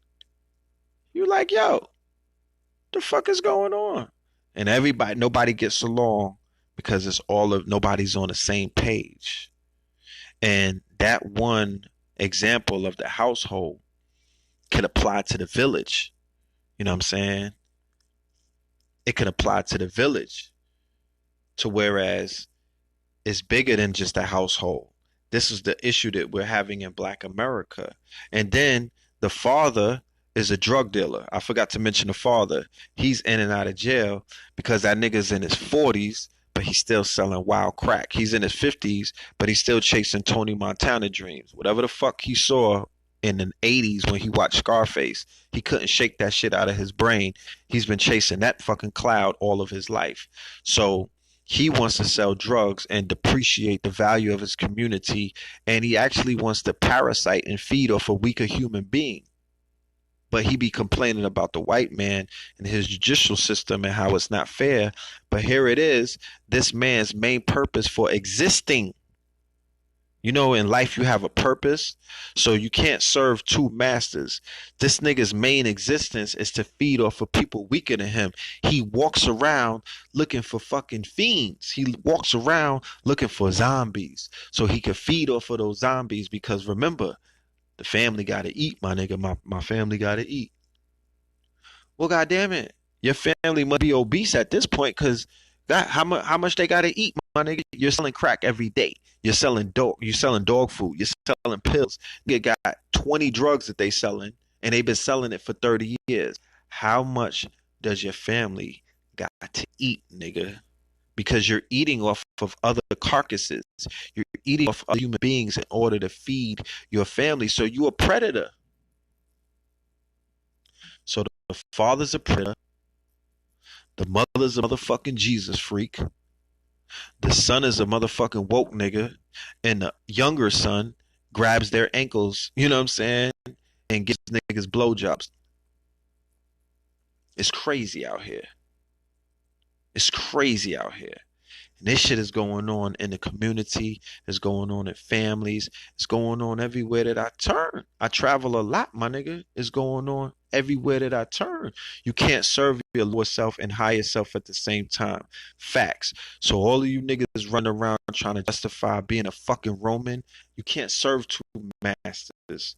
[SPEAKER 1] You like, yo, the fuck is going on? And nobody gets along because nobody's on the same page. And that one example of the household can apply to the village. You know what I'm saying? it can apply to the village, to whereas it's bigger than just a household. This is the issue that we're having in Black America. And then the father is a drug dealer. I forgot to mention the father. He's in and out of jail because that nigga's in his 40s, but he's still selling wild crack. He's in his 50s, but he's still chasing Tony Montana dreams. Whatever the fuck he saw in the 80s when he watched Scarface, he couldn't shake that shit out of his brain. He's been chasing that fucking cloud all of his life. So he wants to sell drugs and depreciate the value of his community, and he actually wants to parasite and feed off a weaker human being. But he be complaining about the white man and his judicial system and how it's not fair. But here it is, this man's main purpose for existing. You know, in life you have a purpose, so you can't serve two masters. This nigga's main existence is to feed off of people weaker than him. He walks around looking for fucking fiends. He walks around looking for zombies so he can feed off of those zombies, because remember, the family gotta eat, my nigga. My family gotta eat. Well, goddamn it, your family must be obese at this point, because how much they gotta eat, my nigga? You're selling crack every day. You're selling dog food. You're selling pills. You got 20 drugs that they selling, and they've been selling it for 30 years. How much does your family got to eat, nigga? Because you're eating off of other carcasses. You're eating off other human beings in order to feed your family. So you a predator. So the father's a predator. The mother's a motherfucking Jesus freak. The son is a motherfucking woke nigga. And the younger son grabs their ankles, you know what I'm saying? And gives niggas blowjobs. It's crazy out here. It's crazy out here. And this shit is going on in the community. It's going on in families. It's going on everywhere that I turn. I travel a lot, my nigga. It's going on everywhere that I turn. You can't serve your lower self and higher self at the same time. Facts. So all of you niggas run around trying to justify being a fucking Roman. You can't serve two masters.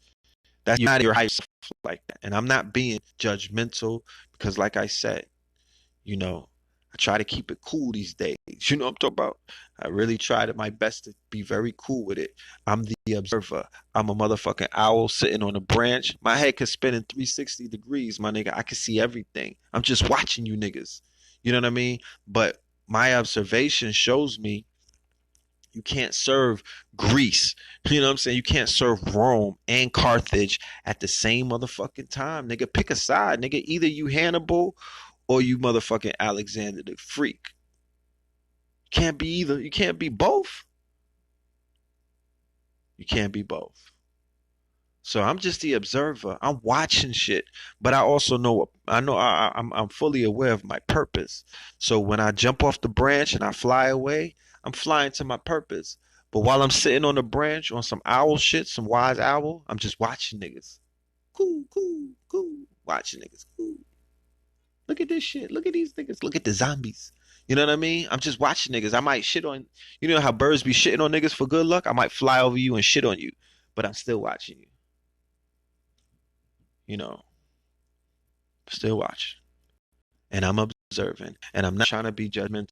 [SPEAKER 1] That's not your higher self like that. And I'm not being judgmental because, like I said, you know, I try to keep it cool these days. You know what I'm talking about? I really tried my best to be very cool with it. I'm the observer. I'm a motherfucking owl sitting on a branch. My head could spin in 360 degrees, my nigga. I can see everything. I'm just watching you niggas. You know what I mean? But my observation shows me you can't serve Greece. You know what I'm saying? You can't serve Rome and Carthage at the same motherfucking time, nigga. Pick a side, nigga. Either you Hannibal or you motherfucking Alexander the Freak. You can't be either. You can't be both. You can't be both. So I'm just the observer. I'm watching shit, but I also know. I'm fully aware of my purpose. So when I jump off the branch and I fly away, I'm flying to my purpose. But while I'm sitting on the branch on some owl shit, some wise owl, I'm just watching niggas. Cool, cool, cool. Watching niggas. Cool. Look at this shit. Look at these niggas. Look at the zombies. You know what I mean? I'm just watching niggas. I might shit on, you know how birds be shitting on niggas for good luck? I might fly over you and shit on you, but I'm still watching you. You know, still watching. And I'm observing. And I'm not trying to be judgmental.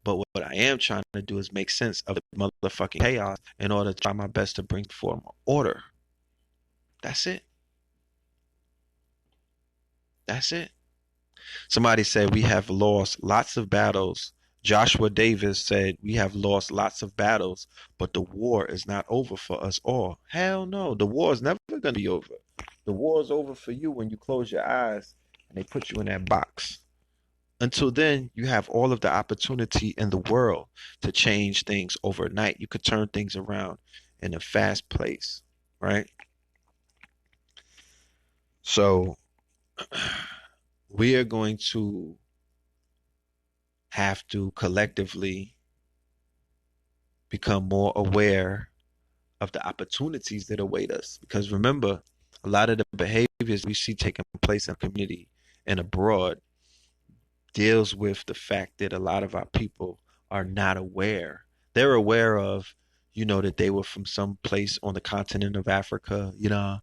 [SPEAKER 1] But what I am trying to do is make sense of the motherfucking chaos in order to try my best to bring forth order. That's it. That's it. Somebody said we have lost lots of battles. Joshua Davis said we have lost lots of battles, but the war is not over for us all. Hell no, the war is never going to be over. The war is over for you when you close your eyes and they put you in that box. Until then, you have all of the opportunity in the world to change things overnight. You could turn things around in a fast pace, right? So we are going to have to collectively become more aware of the opportunities that await us. Because remember, a lot of the behaviors we see taking place in the community and abroad deals with the fact that a lot of our people are not aware. They're aware of, you know, that they were from some place on the continent of Africa, you know.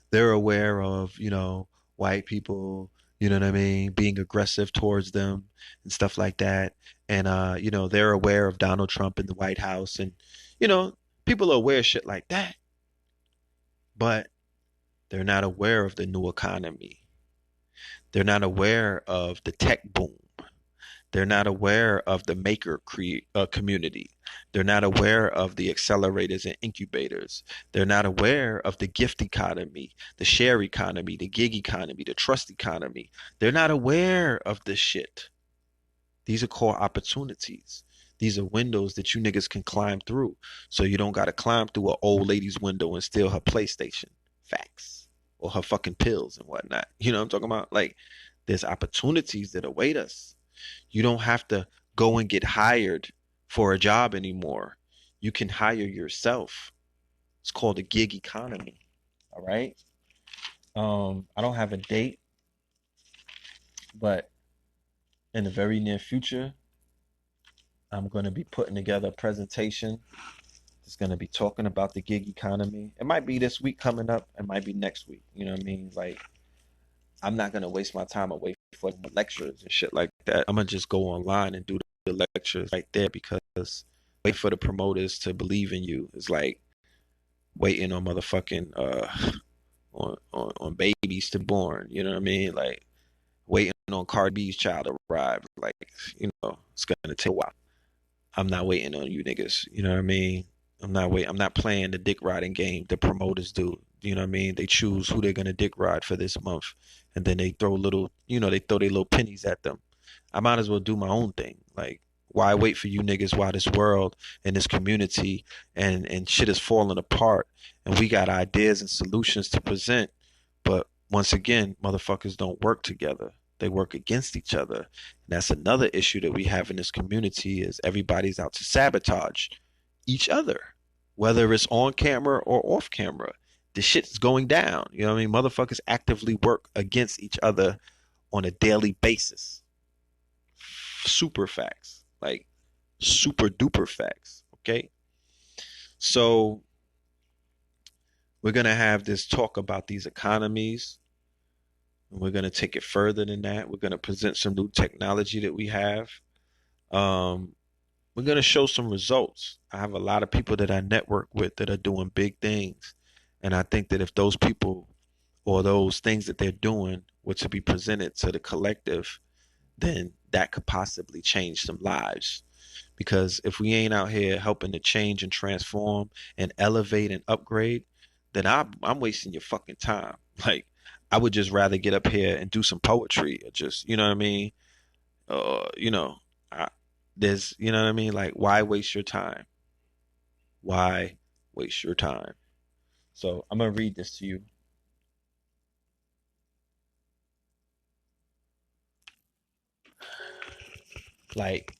[SPEAKER 1] They're aware of, you know, white people, You know what I mean? Being aggressive towards them and stuff like that. And you know, they're aware of Donald Trump in the White House, and you know, people are aware of shit like that, but they're not aware of the new economy. They're not aware of the tech boom. They're not aware of the community. They're not aware of the accelerators and incubators. They're not aware of the gift economy, the share economy, the gig economy, the trust economy. They're not aware of this shit. These are called opportunities. These are windows that you niggas can climb through. So you don't got to climb through an old lady's window and steal her PlayStation. Facts. Or her fucking pills and whatnot. You know what I'm talking about? Like, there's opportunities that await us. You don't have to go and get hired for a job anymore. You can hire yourself. It's called a gig economy. All right. I don't have a date, but in the very near future, I'm going to be putting together a presentation. It's going to be talking about the gig economy. It might be this week coming up. It might be next week. You know what I mean? Like, I'm not going to waste my time away for lectures and shit like that. I'm going to just go online and do the lectures right there, because wait for the promoters to believe in you is like waiting on motherfucking on babies to born. You know what I mean? Like waiting on Cardi B's child to arrive. Like, you know, it's going to take a while. I'm not waiting on you niggas. You know what I mean? I'm not playing the dick riding game the promoters do. You know what I mean? They choose who they're gonna dick ride for this month, and then they throw they throw their little pennies at them. I might as well do my own thing. Like, why wait for you niggas while this world and this community and shit is falling apart, and we got ideas and solutions to present, but once again, motherfuckers don't work together. They work against each other. And that's another issue that we have in this community, is everybody's out to sabotage each other, whether it's on camera or off camera. This shit's going down. You know what I mean? Motherfuckers actively work against each other on a daily basis. Super facts. Like, super duper facts. Okay? So, we're going to have this talk about these economies. And we're going to take it further than that. We're going to present some new technology that we have. We're going to show some results. I have a lot of people that I network with that are doing big things. And I think that if those people or those things that they're doing were to be presented to the collective, then that could possibly change some lives. Because if we ain't out here helping to change and transform and elevate and upgrade, then I'm wasting your fucking time. Like, I would just rather get up here and do some poetry, or just, you know what I mean? You know, you know what I mean? Like, why waste your time? Why waste your time? So I'm going to read this to you. Like,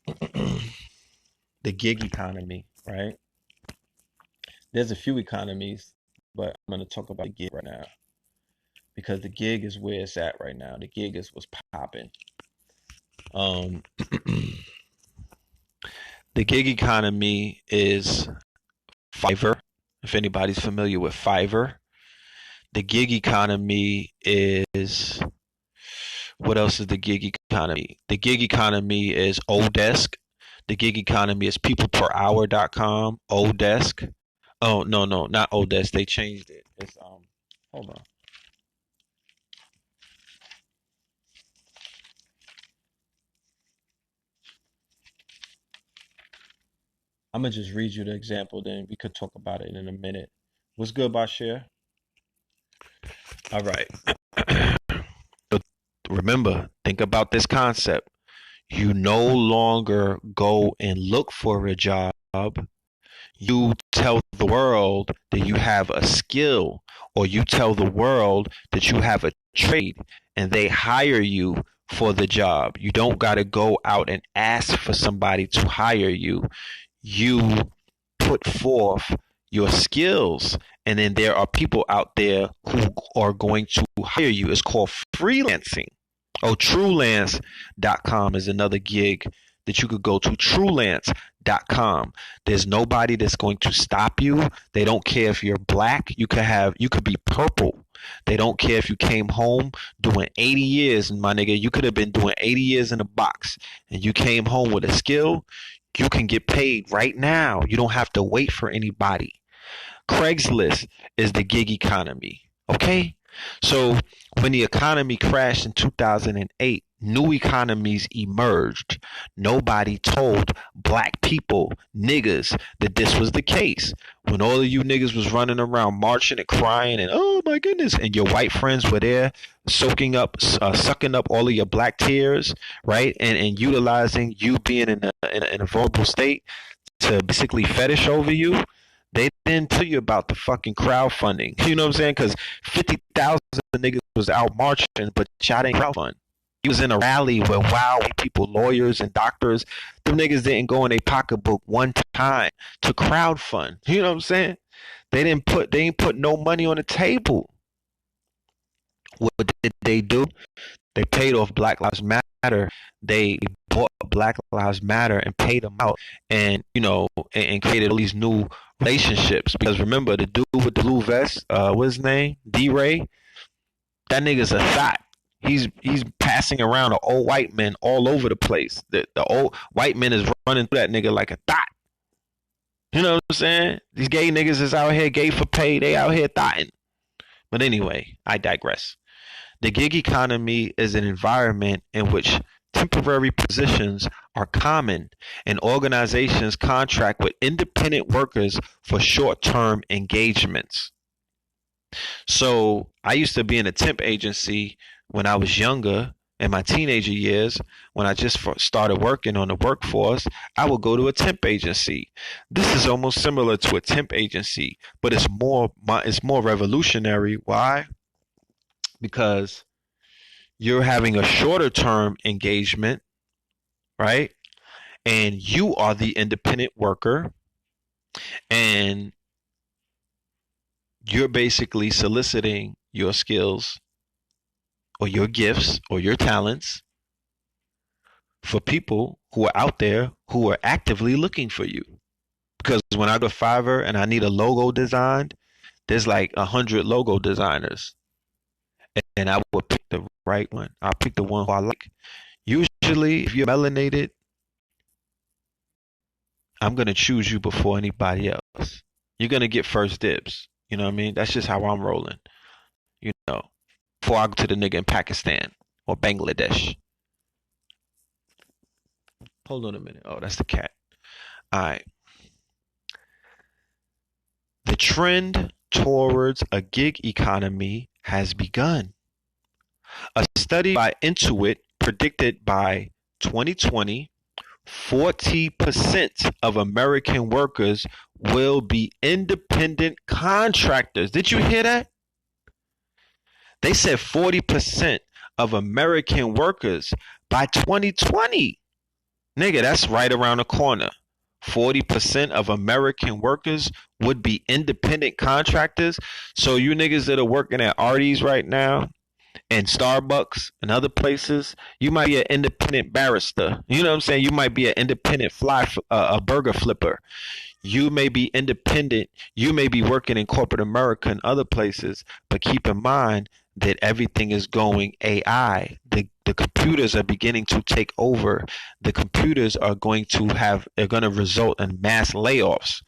[SPEAKER 1] the gig economy, right? There's a few economies, but I'm going to talk about the gig right now, because the gig is where it's at right now. The gig is what's popping. The gig economy is Fiverr. If anybody's familiar with Fiverr, the gig economy is, what else is the gig economy? The gig economy is Odesk. The gig economy is peopleperhour.com. Odesk. Oh, no, not Odesk. They changed it. It's hold on. I'm gonna just read you the example, then we could talk about it in a minute. What's good, Bashir? All right. Remember, think about this concept. You no longer go and look for a job. You tell the world that you have a skill, or you tell the world that you have a trade, and they hire you for the job. You don't got to go out and ask for somebody to hire you. You put forth your skills, and then there are people out there who are going to hire you. It's called freelancing. Oh, TrueLance.com is another gig that you could go to. TrueLance.com. There's nobody that's going to stop you. They don't care if you're black. You could be purple. They don't care if you came home doing 80 years, my nigga. You could have been doing 80 years in a box and you came home with a skill. You can get paid right now. You don't have to wait for anybody. Craigslist is the gig economy. Okay? So when the economy crashed in 2008, new economies emerged. Nobody told black people, niggas, that this was the case. When all of you niggas was running around marching and crying and oh my goodness, and your white friends were there sucking up all of your black tears, right? And utilizing you being in a vulnerable state to basically fetish over you. They didn't tell you about the fucking crowdfunding. You know what I'm saying? Because 50,000 niggas was out marching, but y'all didn't crowdfund. He was in a rally where white people, lawyers and doctors, them niggas didn't go in their pocketbook one time to crowdfund. You know what I'm saying? They ain't put no money on the table. What did they do? They paid off Black Lives Matter. They bought Black Lives Matter and paid them out, and and created all these new relationships. Because remember, the dude with the blue vest, what's his name? D-Ray. That nigga's a thot. He's passing around an old white man all over the place. The old white man is running through that nigga like a thot. You know what I'm saying? These gay niggas is out here gay for pay. They out here thotting. But anyway, I digress. The gig economy is an environment in which temporary positions are common and organizations contract with independent workers for short-term engagements. So I used to be in a temp agency when I was younger, in my teenager years. When I just started working on the workforce, I would go to a temp agency. This is almost similar to a temp agency, but it's more revolutionary. Why? Because you're having a shorter term engagement, right? And you are the independent worker, and you're basically soliciting your skills or your gifts or your talents for people who are out there who are actively looking for you. Because when I go to Fiverr and I need a logo designed, there's like 100 logo designers. And I would pick the right one. I'll pick the one who I like. Usually, if you're melanated, I'm going to choose you before anybody else. You're going to get first dibs. You know what I mean? That's just how I'm rolling. Before I go to the nigga in Pakistan or Bangladesh. Hold on a minute. Oh, that's the cat. All right. The trend towards a gig economy has begun. A study by Intuit predicted by 2020, 40% of American workers will be independent contractors. Did you hear that? They said 40% of American workers by 2020. Nigga, that's right around the corner. 40% of American workers would be independent contractors. So you niggas that are working at Arby's right now and Starbucks and other places, you might be an independent barrister. You know what I'm saying? You might be an independent a burger flipper. You may be independent. You may be working in corporate America and other places, but keep in mind that everything is going AI. The computers are beginning to take over. The computers are going to result in mass layoffs.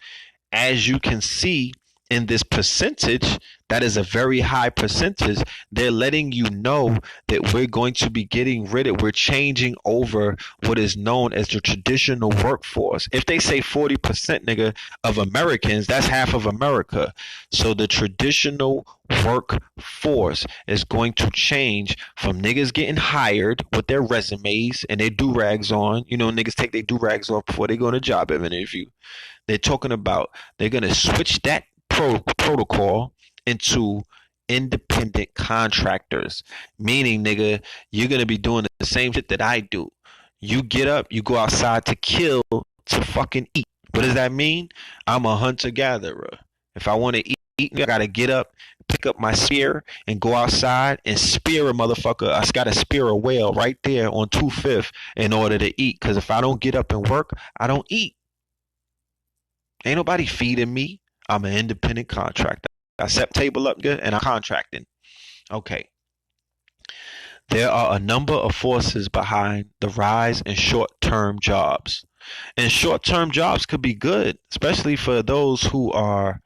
[SPEAKER 1] As you can see in this percentage, that is a very high percentage. They're letting you know that we're going to be we're changing over what is known as the traditional workforce. If they say 40%, nigga, of Americans, that's half of America. So the traditional workforce is going to change from niggas getting hired with their resumes and their do-rags on. Niggas take their do-rags off before they go on a job interview. They're talking about they're going to switch that protocol into independent contractors, meaning, nigga, you're going to be doing the same shit that I do. You get up, you go outside to kill, to fucking eat. What does that mean? I'm a hunter-gatherer. If I want to eat, I got to get up, pick up my spear, and go outside and spear a motherfucker. I got to spear a whale right there on 2/5 in order to eat. Because if I don't get up and work, I don't eat. Ain't nobody feeding me. I'm an independent contractor. I set table up good and I'm contracting. Okay. There are a number of forces behind the rise in short-term jobs. And short-term jobs could be good, especially for those who are,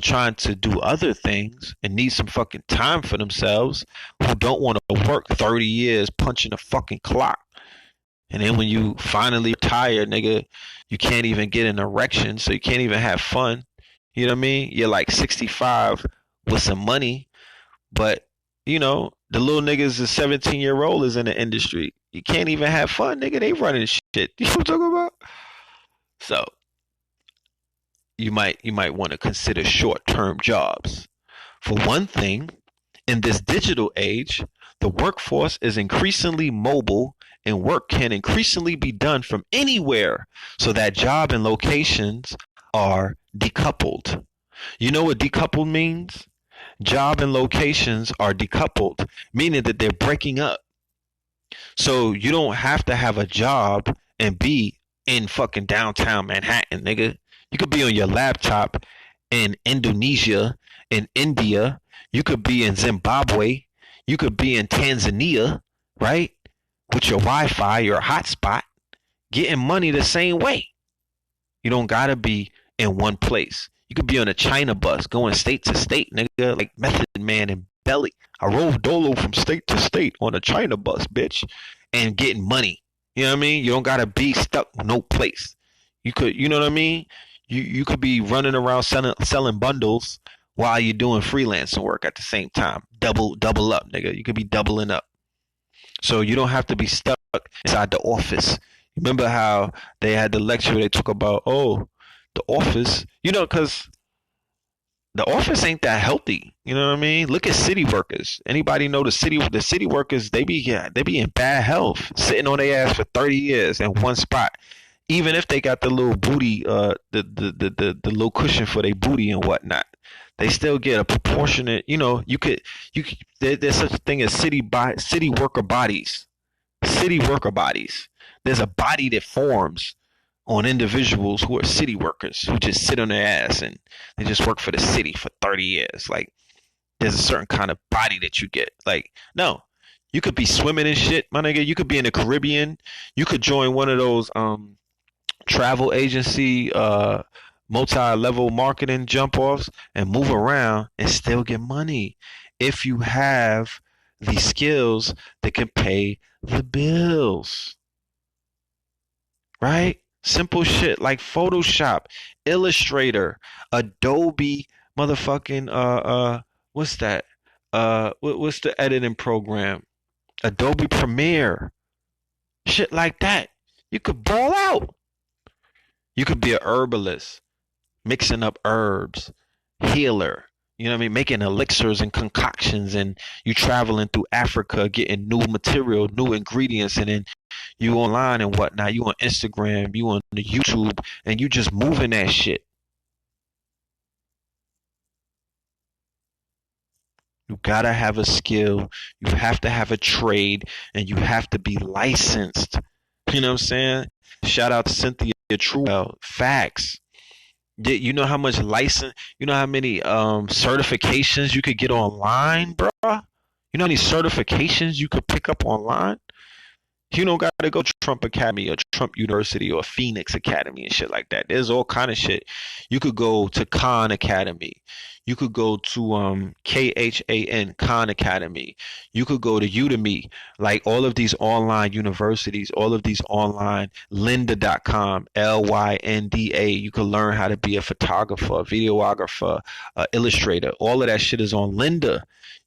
[SPEAKER 1] trying to do other things and need some fucking time for themselves, who don't want to work 30 years punching a fucking clock. And then when you finally retire, nigga, you can't even get an erection, so you can't even have fun. You know what I mean? You're like 65 with some money, but the little niggas, the 17-year-old is in the industry. You can't even have fun, nigga. They running shit. You know what I'm talking about? So you might want to consider short-term jobs. For one thing, in this digital age, the workforce is increasingly mobile and work can increasingly be done from anywhere, so that job and locations are decoupled. You know what decoupled means? Job and locations are decoupled, meaning that they're breaking up. So you don't have to have a job and be in fucking downtown Manhattan, nigga. You could be on your laptop in Indonesia, in India. You could be in Zimbabwe. You could be in Tanzania, right? With your Wi-Fi, your hotspot, getting money the same way. You don't gotta be in one place. You could be on a China bus going state to state, nigga, like Method Man and Belly. I rode Dolo from state to state on a China bus, bitch, and getting money. You know what I mean? You don't gotta be stuck no place. You could, you know what I mean? You could be running around selling bundles while you're doing freelancing work at the same time. Double up, nigga. You could be doubling up. So you don't have to be stuck inside the office. Remember how they had the lecture where they talk about, the office, because the office ain't that healthy. You know what I mean? Look at city workers. Anybody know the city workers? They be in bad health, sitting on their ass for 30 years in one spot. Even if they got the little booty, the little cushion for their booty and whatnot, they still get a proportionate. There's such a thing as city worker bodies. City worker bodies. There's a body that forms on individuals who are city workers who just sit on their ass and they just work for the city for 30 years. Like, there's a certain kind of body that you get. Like, no, you could be swimming and shit, my nigga. You could be in the Caribbean. You could join one of those travel agency multi-level marketing jump offs and move around and still get money if you have the skills that can pay the bills. Right? Simple shit like Photoshop, Illustrator, Adobe, motherfucking what's that? What's the editing program? Adobe Premiere. Shit like that. You could ball out. You could be a herbalist, mixing up herbs, healer. You know what I mean? Making elixirs and concoctions, and you traveling through Africa, getting new material, new ingredients, and then you online and whatnot. You on Instagram, you on the YouTube, and you just moving that shit. You gotta have a skill. You have to have a trade, and you have to be licensed. You know what I'm saying? Shout out to Cynthia Truwell. Facts. You know how much license? You know how many certifications you could get online, bro? You know how many certifications you could pick up online? You don't got to go Trump Academy or Trump University or Phoenix Academy and shit like that. There's all kind of shit. You could go to Khan Academy. You could go to Khan Academy. You could go to Udemy. Like all of these online universities, all of these online lynda.com, Lynda. You could learn how to be a photographer, a videographer, illustrator. All of that shit is on Lynda.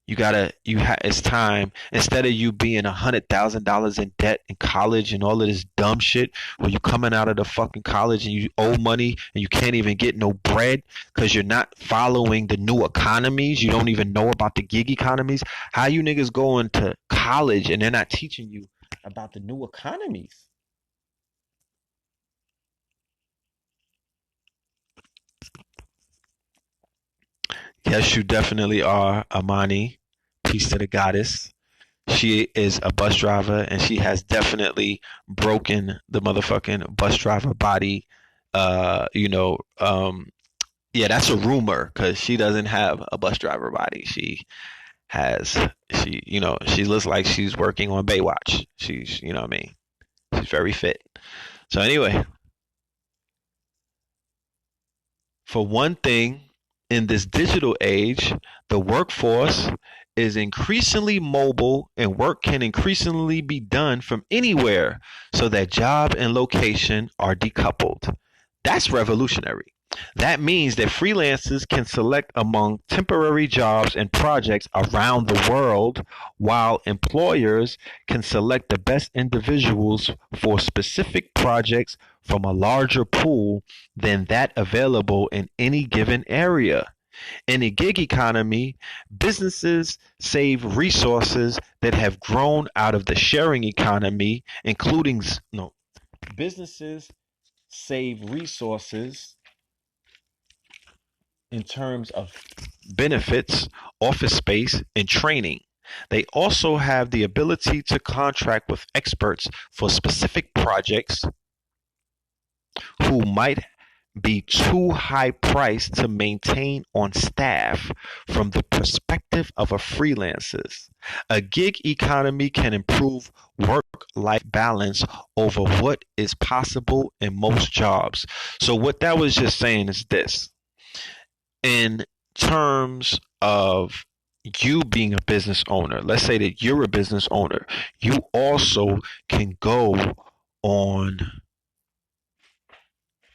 [SPEAKER 1] It's time, instead of you being $100,000 in debt in college and all of this dumb shit where you coming out of the fucking college and you owe money and you can't even get no bread because you're not following the new economies. You don't even know about the gig economies. How you niggas going to college and they're not teaching you about the new economies? Yes, you definitely are, Amani. Peace to the goddess. She is a bus driver and she has definitely broken the motherfucking bus driver body. Yeah, that's a rumor because she doesn't have a bus driver body. She has she looks like she's working on Baywatch. She's you know what I mean. She's very fit. So anyway, for one thing, in this digital age, the workforce is increasingly mobile and work can increasingly be done from anywhere so that job and location are decoupled. That's revolutionary. That means that freelancers can select among temporary jobs and projects around the world, while employers can select the best individuals for specific projects from a larger pool than that available in any given area. In the gig economy, businesses save resources that have grown out of the sharing economy, including no businesses save resources in terms of benefits, office space, and training. They also have the ability to contract with experts for specific projects who might be too high priced to maintain on staff. From the perspective of a freelancer, a gig economy can improve work life balance over what is possible in most jobs. So what that was just saying is this: in terms of you being a business owner, let's say that you're a business owner, you also can go on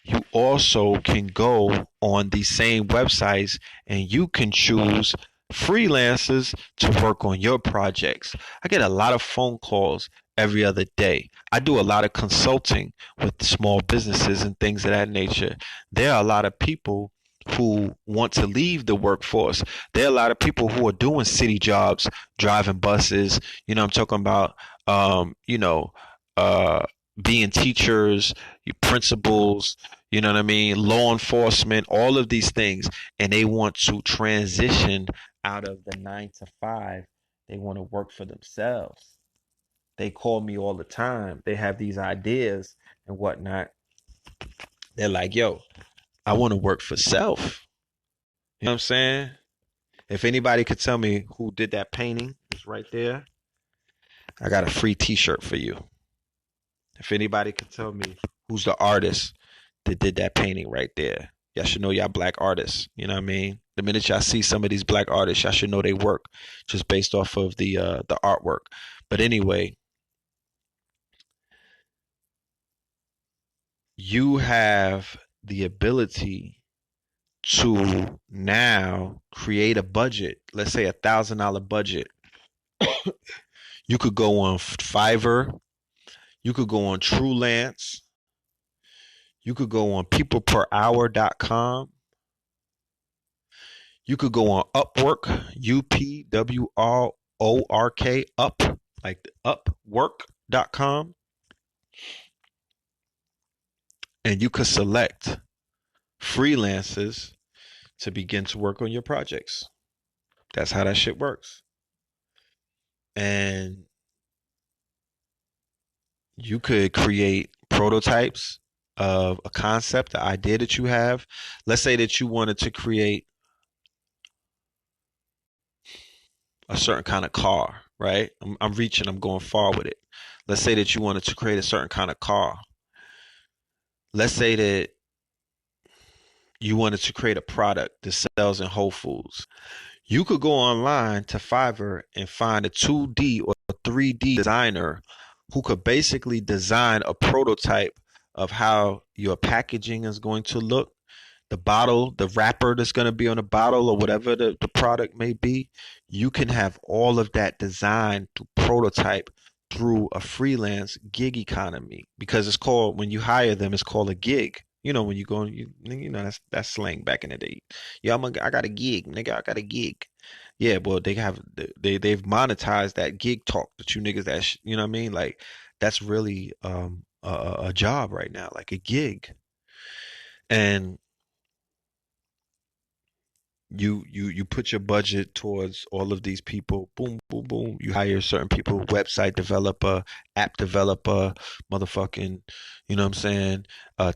[SPEAKER 1] you also can go on these same websites and you can choose freelancers to work on your projects. I get a lot of phone calls every other day. I do a lot of consulting with small businesses and things of that nature. There are a lot of people who want to leave the workforce. There are a lot of people who are doing city jobs, driving buses. I'm talking about, you know, uh, being teachers, principals, you know what I mean, law enforcement, all of these things, and they want to transition out of the 9 to 5. They want to work for themselves. They call me all the time. They have these ideas and whatnot. They're like, yo, I want to work for self. You know what I'm saying? If anybody could tell me who did that painting, it's right there. I got a free t-shirt for you. If anybody could tell me who's the artist that did that painting right there, y'all should know y'all black artists. You know what I mean? The minute y'all see some of these black artists, y'all should know they work just based off of the artwork. But anyway, you have the ability to now create a budget. Let's say $1,000 budget. You could go on Fiverr. You could go on TrueLance. You could go on peopleperhour.com. You could go on Upwork, UPWRORK, up, like upwork.com. And you could select freelancers to begin to work on your projects. That's how that shit works. And you could create prototypes of a concept, the idea that you have. Let's say that you wanted to create a certain kind of car, right? I'm reaching, I'm going far with it. Let's say that you wanted to create a certain kind of car. Let's say that you wanted to create a product that sells in Whole Foods. You could go online to Fiverr and find a 2D or 3D designer who could basically design a prototype of how your packaging is going to look, the bottle, the wrapper that's going to be on the bottle or whatever the product may be. You can have all of that designed to prototype through a freelance gig economy, because it's called, when you hire them, it's called a gig. When you go, that's slang back in the day. Yeah, I got a gig, nigga. I got a gig. Yeah, well, they've monetized that gig talk that you niggas you know what I mean? Like, that's really a job right now, like a gig. And you put your budget towards all of these people. Boom, boom, boom. You hire certain people: website developer, app developer, motherfucking, you know what I'm saying,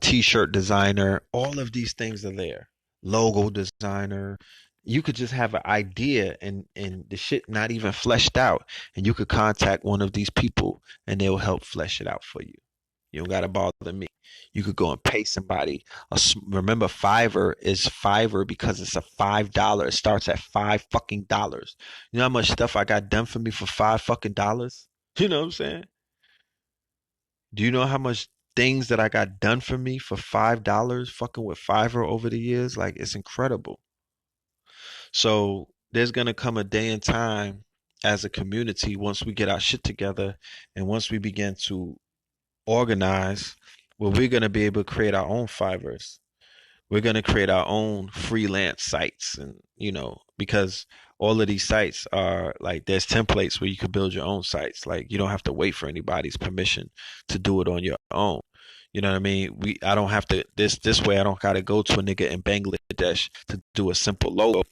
[SPEAKER 1] t-shirt designer. All of these things are there. Logo designer, You could just have an idea and the shit not even fleshed out, and you could contact one of these people and they'll help flesh it out for you. You don't gotta bother me. You could go and pay somebody. Remember, Fiverr is Fiverr because it's a $5. It starts at $5 fucking. You know how much stuff I got done for me for $5 fucking? You know what I'm saying? Do you know how much things that I got done for me for $5 fucking with Fiverr over the years? Like, it's incredible. So there's gonna come a day and time as a community, once we get our shit together and once we begin to organize, where we're gonna be able to create our own Fivers. We're gonna create our own freelance sites, and because all of these sites are like, there's templates where you can build your own sites. Like, you don't have to wait for anybody's permission to do it on your own. You know what I mean? I don't have to this way. I don't gotta go to a nigga in Bangladesh to do a simple logo.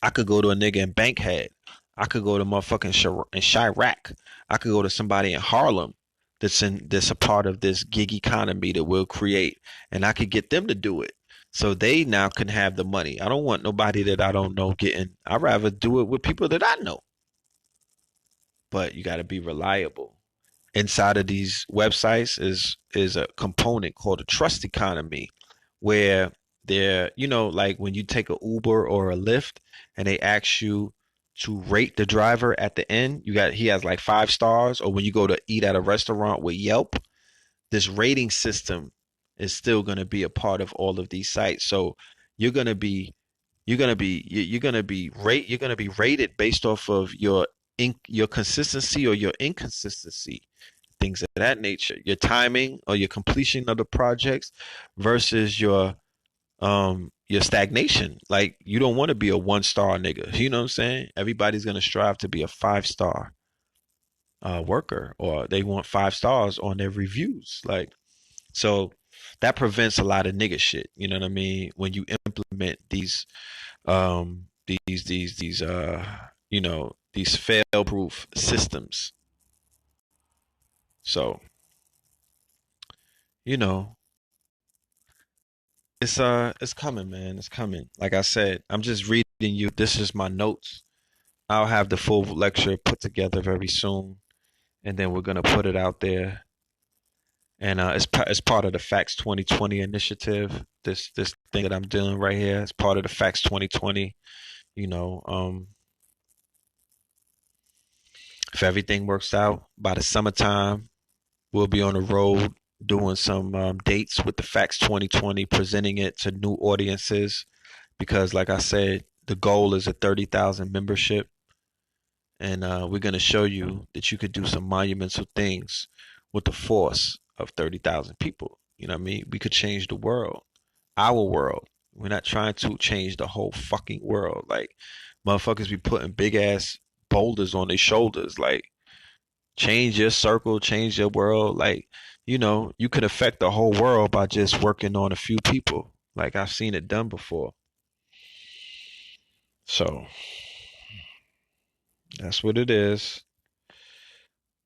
[SPEAKER 1] I could go to a nigga in Bankhead. I could go to motherfucking in Chirac. I could go to somebody in Harlem that's a part of this gig economy that we'll create, and I could get them to do it. So they now can have the money. I don't want nobody that I don't know getting. I'd rather do it with people that I know. But you got to be reliable. Inside of these websites is a component called a trust economy, where they're, like when you take a Uber or a Lyft and they ask you to rate the driver at the end, he has like 5 stars. Or when you go to eat at a restaurant with Yelp, this rating system is still going to be a part of all of these sites. So you're going to be you're going to be rated based off of your consistency or your inconsistency, things of that nature, your timing or your completion of the projects versus your stagnation. Like, you don't want to be a 1 star nigga. You know what I'm saying? Everybody's gonna strive to be a 5 star worker, or they want 5 stars on their reviews. Like, so that prevents a lot of nigga shit. You know what I mean? When you implement these fail proof systems. So, you know, it's coming, man. It's coming. Like I said, I'm just reading you. This is my notes. I'll have the full lecture put together very soon, and then we're gonna put it out there. And it's part of the Facts 2020 initiative. This thing that I'm doing right here is part of the Facts 2020. You know, if everything works out by the summertime, we'll be on the road doing some dates with the Facts 2020, presenting it to new audiences. Because, like I said, the goal is a 30,000 membership, and we're going to show you that you could do some monumental things with the force of 30,000 people. You know what I mean? We could change the world, our world. We're not trying to change the whole fucking world. Like, motherfuckers be putting big ass boulders on their shoulders. Like, change your circle, change your world. Like, you could affect the whole world by just working on a few people. Like, I've seen it done before. So that's what it is.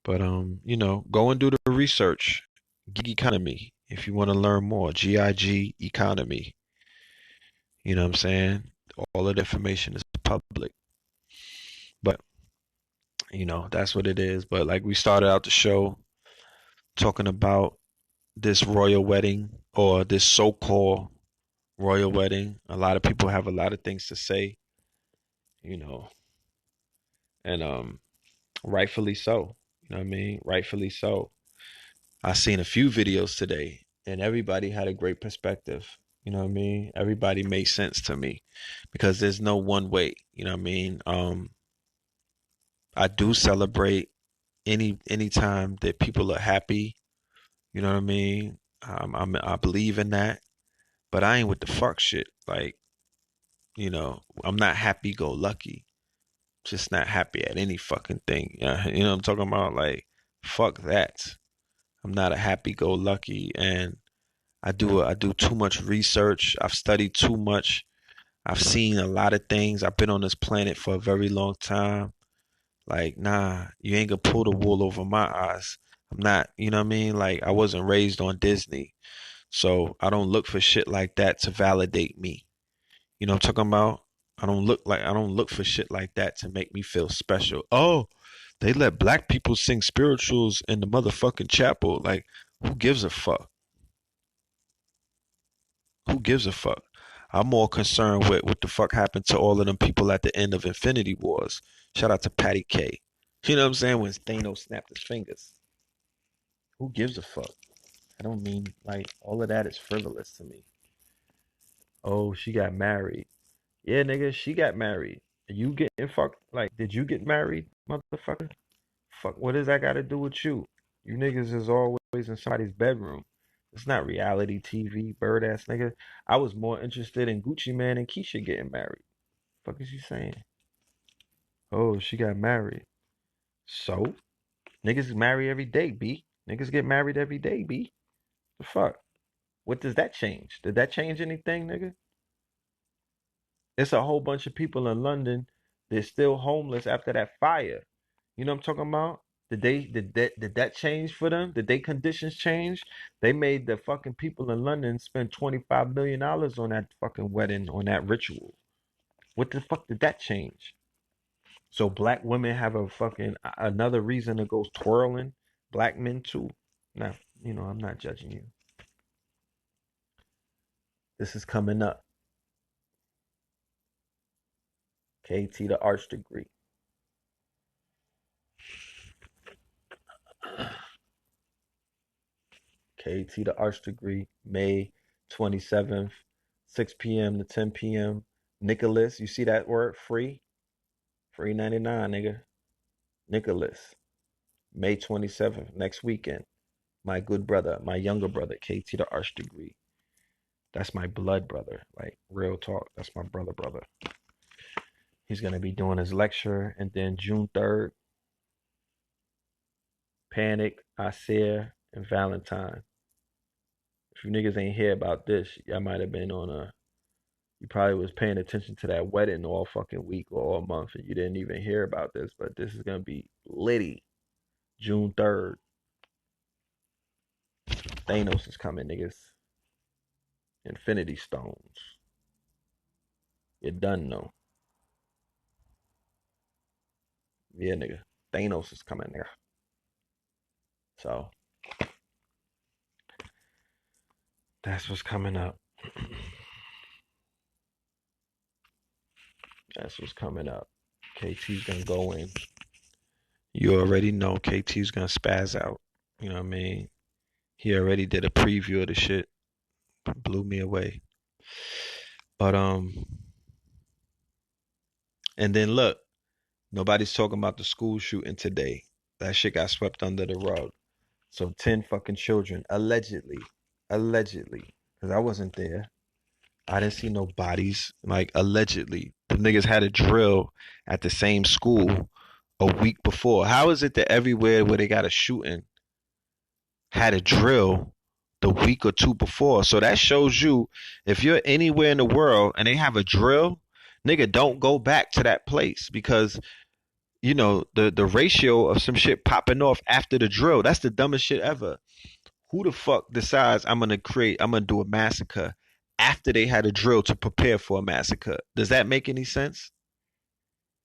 [SPEAKER 1] But go and do the research. Gig economy. If you want to learn more, GIG economy. You know what I'm saying? All of the information is public. But that's what it is. But like, we started out the show talking about this royal wedding, or this so-called royal wedding. A lot of people have a lot of things to say, you know, and rightfully so. You know what I mean? Rightfully so. I seen a few videos today, and everybody had a great perspective. You know what I mean? Everybody made sense to me, because there's no one way. You know what I mean? I do celebrate any time that people are happy. You know what I mean? I believe in that, but I ain't with the fuck shit. Like, I'm not happy go lucky. Just not happy at any fucking thing. Yeah, you know what I'm talking about? Like, fuck that. I'm not a happy go lucky, and I do too much research. I've studied too much. I've seen a lot of things. I've been on this planet for a very long time. Like, nah, you ain't gonna pull the wool over my eyes. I'm not, you know what I mean? Like, I wasn't raised on Disney. So I don't look for shit like that to validate me. You know what I'm talking about? I don't look for shit like that to make me feel special. Oh, they let black people sing spirituals in the motherfucking chapel. Like, who gives a fuck? Who gives a fuck? I'm more concerned with what the fuck happened to all of them people at the end of Infinity Wars. Shout out to Patty K. You know what I'm saying? When Thanos snapped his fingers. Who gives a fuck? I don't mean like all of that is frivolous to me. Oh, she got married. Yeah, nigga, she got married. You getting fucked? Like, did you get married, motherfucker? Fuck, what does that got to do with you? You niggas is always in somebody's bedroom. It's not reality TV, bird ass nigga. I was more interested in Gucci Man and Keisha getting married. Fuck is you saying? Oh, she got married. So, niggas marry every day, B. Niggas get married every day, B. The fuck? What does that change? Did that change anything, nigga? It's a whole bunch of people in London that's still homeless after that fire. You know what I'm talking about? Did that change for them? Did they conditions change? They made the fucking people in London spend $25 million on that fucking wedding, on that ritual. What the fuck did that change? So black women have a fucking another reason to go twirling. Black men too. Now, I'm not judging you. This is coming up. KT the arch degree. KT the arch degree, May 27th, 6 p.m. to 10 p.m. Nicholas, you see that word? Free? Free 99, nigga. Nicholas, May 27th, next weekend. My good brother, my younger brother, KT the arch degree. That's my blood brother. Like, real talk. That's my brother. He's going to be doing his lecture. And then June 3rd, Panic, Isaiah, and Valentine. If you niggas ain't hear about this, y'all might have been you probably was paying attention to that wedding all fucking week or all month and you didn't even hear about this, but this is going to be litty. June 3rd. Thanos is coming, niggas. Infinity Stones. You done know. Yeah, nigga. Thanos is coming, nigga. So, that's what's coming up. That's what's coming up. KT's gonna go in. You already know KT's gonna spaz out. You know what I mean? He already did a preview of the shit. Blew me away. But and then look, nobody's talking about the school shooting today. That shit got swept under the rug. So 10 fucking children, allegedly, because I wasn't there. I didn't see no bodies. Like, allegedly, the niggas had a drill at the same school a week before. How is it that everywhere where they got a shooting had a drill the week or two before? So that shows you, if you're anywhere in the world and they have a drill, nigga, don't go back to that place, because the ratio of some shit popping off after the drill, that's the dumbest shit ever. Who the fuck decides I'm gonna do a massacre after they had a drill to prepare for a massacre? Does that make any sense?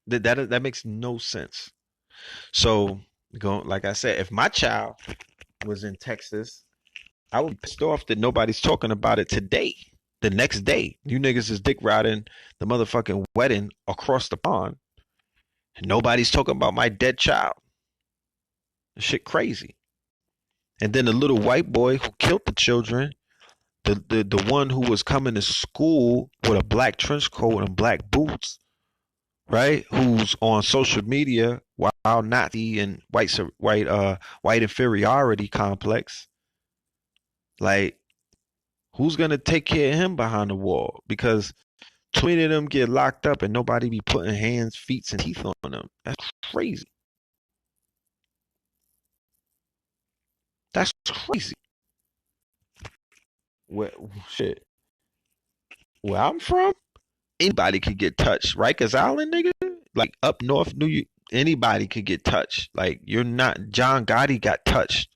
[SPEAKER 1] That makes no sense. So, like I said, if my child was in Texas, I would be pissed off that nobody's talking about it today. The next day, you niggas is dick riding the motherfucking wedding across the pond. And nobody's talking about my dead child. This shit crazy. And then the little white boy who killed the children, the one who was coming to school with a black trench coat and black boots, right? Who's on social media, wild Nazi and white inferiority complex. Like, who's gonna take care of him behind the wall? Because 20 of them get locked up and nobody be putting hands, feet, and teeth on them. That's crazy. That's crazy. Where shit. Where I'm from, anybody could get touched. Rikers Island, nigga. Like, up north, New York, anybody could get touched. Like, you're not. John Gotti got touched.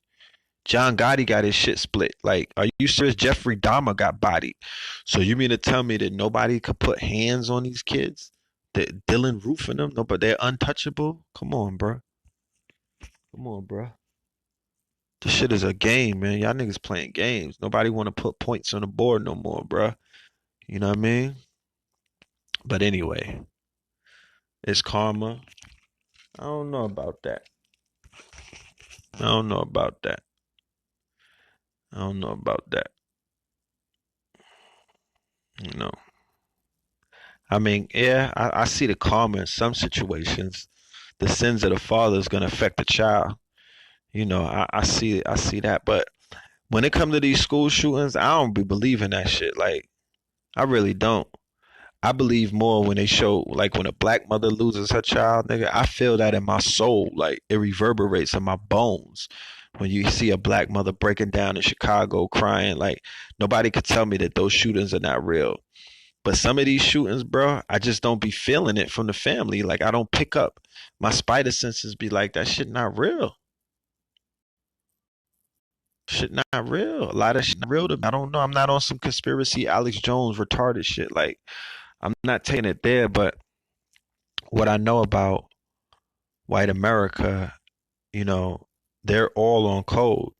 [SPEAKER 1] John Gotti got his shit split. Like, are you serious? Jeffrey Dahmer got bodied. So you mean to tell me that nobody could put hands on these kids? That Dylan Roof and them, no, but they're untouchable? Come on, bro. Come on, bro. This shit is a game, man. Y'all niggas playing games. Nobody want to put points on the board no more, bro. You know what I mean? But anyway, it's karma. I don't know about that. I don't know about that. I don't know about that. You know. I mean, yeah, I see the karma in some situations. The sins of the father is gonna affect the child. You know, I see that. But when it comes to these school shootings, I don't be believing that shit. Like, I really don't. I believe more when they show, like, when a black mother loses her child, nigga, I feel that in my soul. Like, it reverberates in my bones. When you see a black mother breaking down in Chicago crying, like, nobody could tell me that those shootings are not real. But some of these shootings, bro, I just don't be feeling it from the family. Like, I don't pick up. My spider senses be like, that shit not real. Shit not real. A lot of shit not real to me. I don't know. I'm not on some conspiracy Alex Jones retarded shit. Like, I'm not taking it there, but what I know about white America, you know, they're all on code.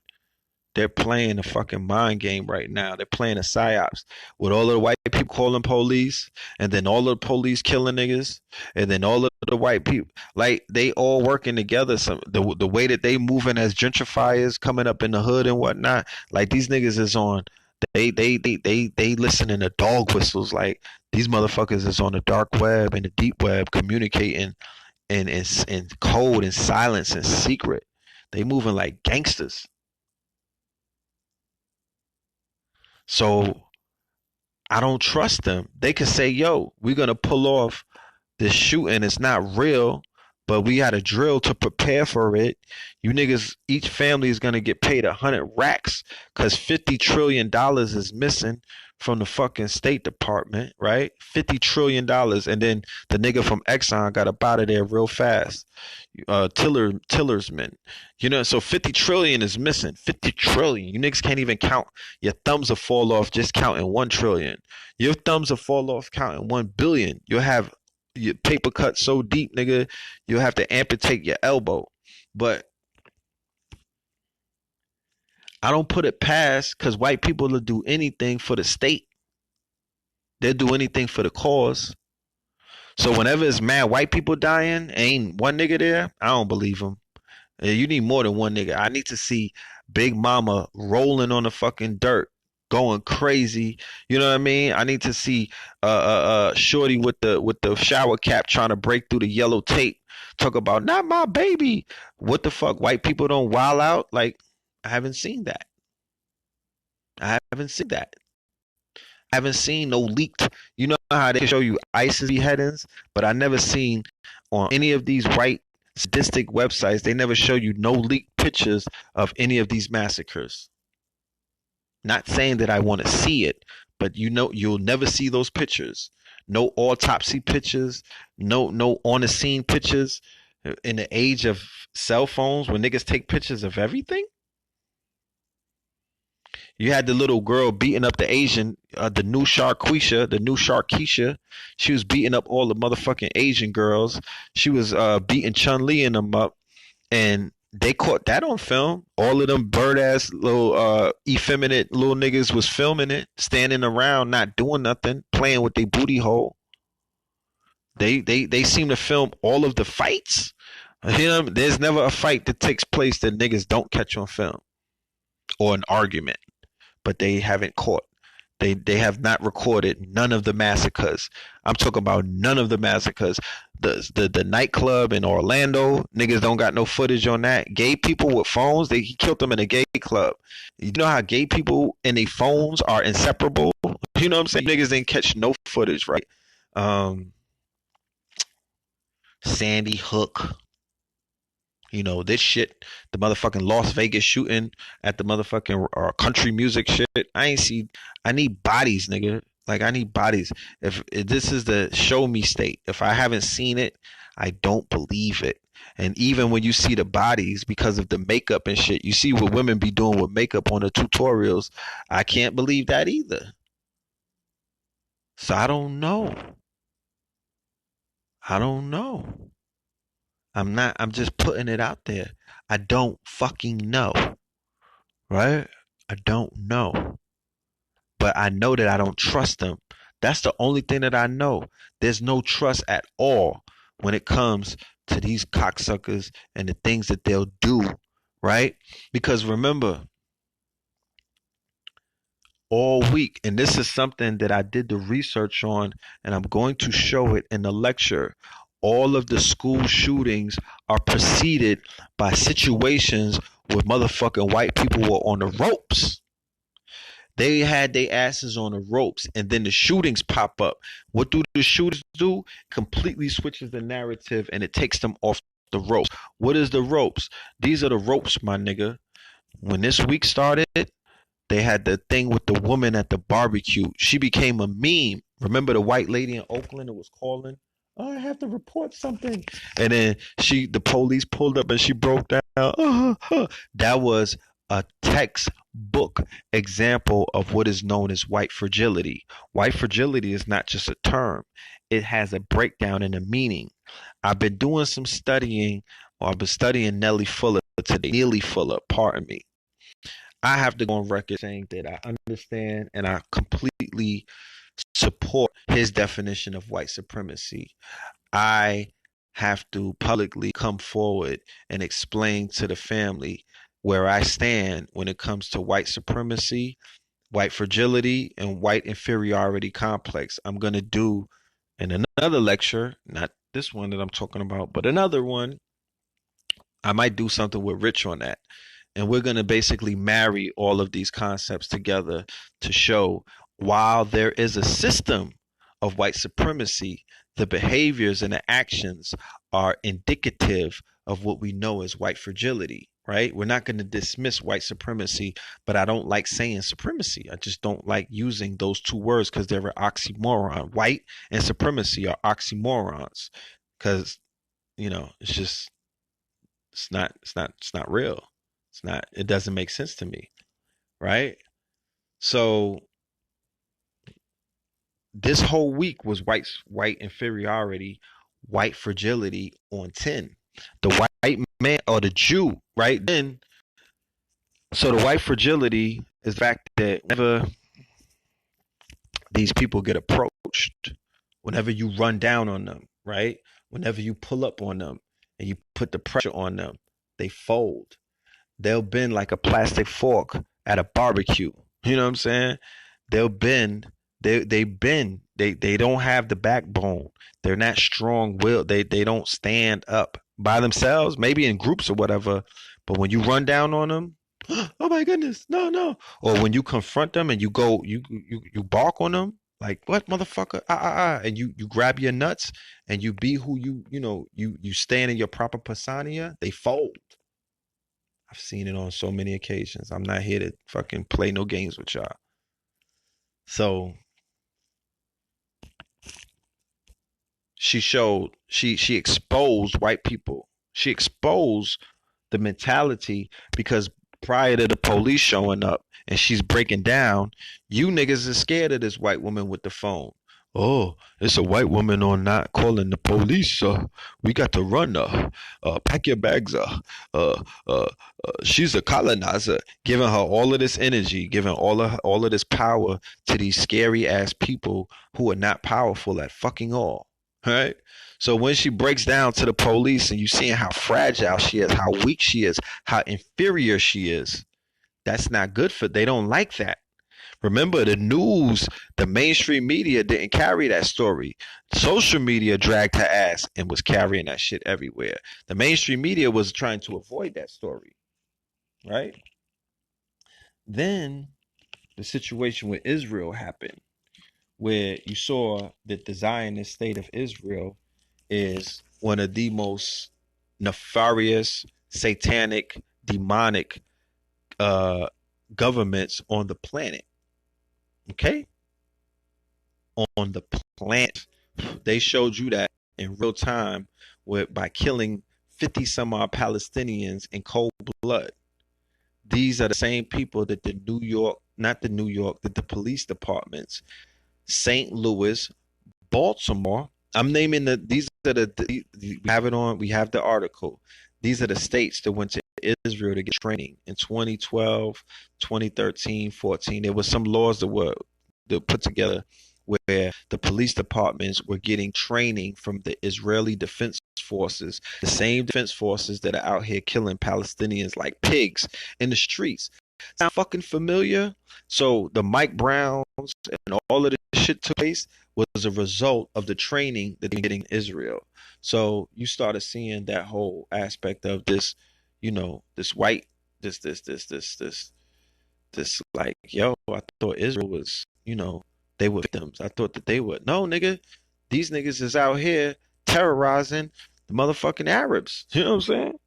[SPEAKER 1] They're playing a fucking mind game right now. They're playing a psyops with all of the white people calling police, and then all of the police killing niggas, and then all of the white people, like, they all working together. Some the way that they moving as gentrifiers coming up in the hood and whatnot. Like, these niggas is on. They listening to dog whistles. Like, these motherfuckers is on the dark web and the deep web communicating in code and silence and secret. They moving like gangsters. So I don't trust them. They could say, yo, we're going to pull off this shooting. It's not real, but we had a drill to prepare for it. You niggas, each family is going to get paid 100 racks because $50 trillion is missing from the fucking State Department, right? $50 trillion. And then the nigga from Exxon got up out of there real fast. Tillersman. You know, so 50 trillion is missing. 50 trillion. You niggas can't even count. Your thumbs will fall off just counting 1 trillion. Your thumbs will fall off counting 1 billion. You'll have your paper cut so deep, nigga, you'll have to amputate your elbow. But I don't put it past, because white people will do anything for the state. They'll do anything for the cause. So whenever it's mad white people dying, ain't one nigga there, I don't believe him. You need more than one nigga. I need to see Big Mama rolling on the fucking dirt, going crazy. You know what I mean? I need to see Shorty with the shower cap trying to break through the yellow tape. Talk about not my baby. What the fuck? White people don't wild out? Like, I haven't seen that. I haven't seen that. I haven't seen no leaked. You know how they show you ISIS beheadings, but I never seen on any of these white sadistic websites. They never show you no leaked pictures of any of these massacres. Not saying that I want to see it, but you know you'll never see those pictures. No autopsy pictures, no on the scene pictures. In the age of cell phones, when niggas take pictures of everything, you had the little girl beating up the Asian, the new Sharkeisha. She was beating up all the motherfucking Asian girls. She was beating Chun-Li and them up, and they caught that on film. All of them bird ass little effeminate little niggas was filming it, standing around, not doing nothing, playing with their booty hole. They seem to film all of the fights. You know, there's never a fight that takes place that niggas don't catch on film, or an argument, but they haven't caught. They have not recorded none of the massacres. I'm talking about none of the massacres. The nightclub in Orlando, niggas don't got no footage on that. Gay people with phones, he killed them in a gay club. You know how gay people and their phones are inseparable? You know what I'm saying? Niggas didn't catch no footage, right? Sandy Hook. You know, this shit, the motherfucking Las Vegas shooting at the motherfucking country music shit. I need bodies, nigga. Like, I need bodies. If this is the show me state, if I haven't seen it, I don't believe it. And even when you see the bodies because of the makeup and shit, you see what women be doing with makeup on the tutorials. I can't believe that either. So I don't know. I don't know. I'm just putting it out there. I don't fucking know. Right? I don't know. But I know that I don't trust them. That's the only thing that I know. There's no trust at all when it comes to these cocksuckers and the things that they'll do, right? Because remember, all week, and this is something that I did the research on, and I'm going to show it in the lecture. All of the school shootings are preceded by situations where motherfucking white people were on the ropes. They had their asses on the ropes, and then the shootings pop up. What do the shooters do? Completely switches the narrative, and it takes them off the ropes. What is the ropes? These are the ropes, my nigga. When this week started, they had the thing with the woman at the barbecue. She became a meme. Remember the white lady in Oakland that was calling? Oh, I have to report something. And then the police pulled up and she broke down. That was a textbook example of what is known as white fragility. White fragility is not just a term. It has a breakdown in a meaning. I've been doing some studying, or I've been studying Nelly Fuller today. Neely Fuller, pardon me. I have to go on record saying that I understand and I completely support his definition of white supremacy. I have to publicly come forward and explain to the family where I stand when it comes to white supremacy, white fragility, and white inferiority complex. I'm going to do in another lecture, not this one that I'm talking about, but another one. I might do something with Rich on that. And we're going to basically marry all of these concepts together to show while there is a system of white supremacy, the behaviors and the actions are indicative of what we know as white fragility, right? We're not going to dismiss white supremacy, but I don't like saying supremacy. I just don't like using those two words because they're an oxymoron. White and supremacy are oxymorons because, it's not real. It doesn't make sense to me, right? So this whole week was white inferiority, white fragility on 10. The white man or the Jew, right? Then so the white fragility is the fact that whenever these people get approached, whenever you run down on them, right? Whenever you pull up on them and you put the pressure on them, they fold. They'll bend like a plastic fork at a barbecue. You know what I'm saying? They'll bend. They bend. They don't have the backbone. They're not strong willed. They don't stand up by themselves, maybe in groups or whatever. But when you run down on them, oh my goodness, no, no. Or when you confront them and you bark on them, like what motherfucker, and you grab your nuts and you be who you stand in your proper persona, they fold. I've seen it on so many occasions. I'm not here to fucking play no games with y'all. So she exposed white people. She exposed the mentality because prior to the police showing up and she's breaking down, you niggas is scared of this white woman with the phone. Oh, it's a white woman on not calling the police. We got to run. Pack your bags. She's a colonizer, giving her all of this energy, giving all of this power to these scary ass people who are not powerful at fucking all. Right? So when she breaks down to the police and you seeing how fragile she is, how weak she is, how inferior she is, that's not good for. They don't like that. Remember, the news, the mainstream media didn't carry that story. Social media dragged her ass and was carrying that shit everywhere. The mainstream media was trying to avoid that story, right? Then the situation with Israel happened, where you saw that the Zionist state of Israel is one of the most nefarious, satanic, demonic governments on the planet. Okay? On the planet. They showed you that in real time by killing 50 some odd Palestinians in cold blood. These are the same people that the New York, not the New York, that the police departments, St. Louis, Baltimore. I'm naming these are we have it on, we have the article. These are the states that went to Israel to get training in 2012, 2013, 14. There were some laws that put together where the police departments were getting training from the Israeli defense forces, the same defense forces that are out here killing Palestinians like pigs in the streets. Sound fucking familiar? So the Mike Browns and all of this shit took place was a result of the training that they're getting in Israel. So you started seeing that whole aspect of this, this white, this like, yo, I thought Israel was, they were victims. I thought that they were. No, nigga, these niggas is out here terrorizing the motherfucking Arabs. You know what I'm saying?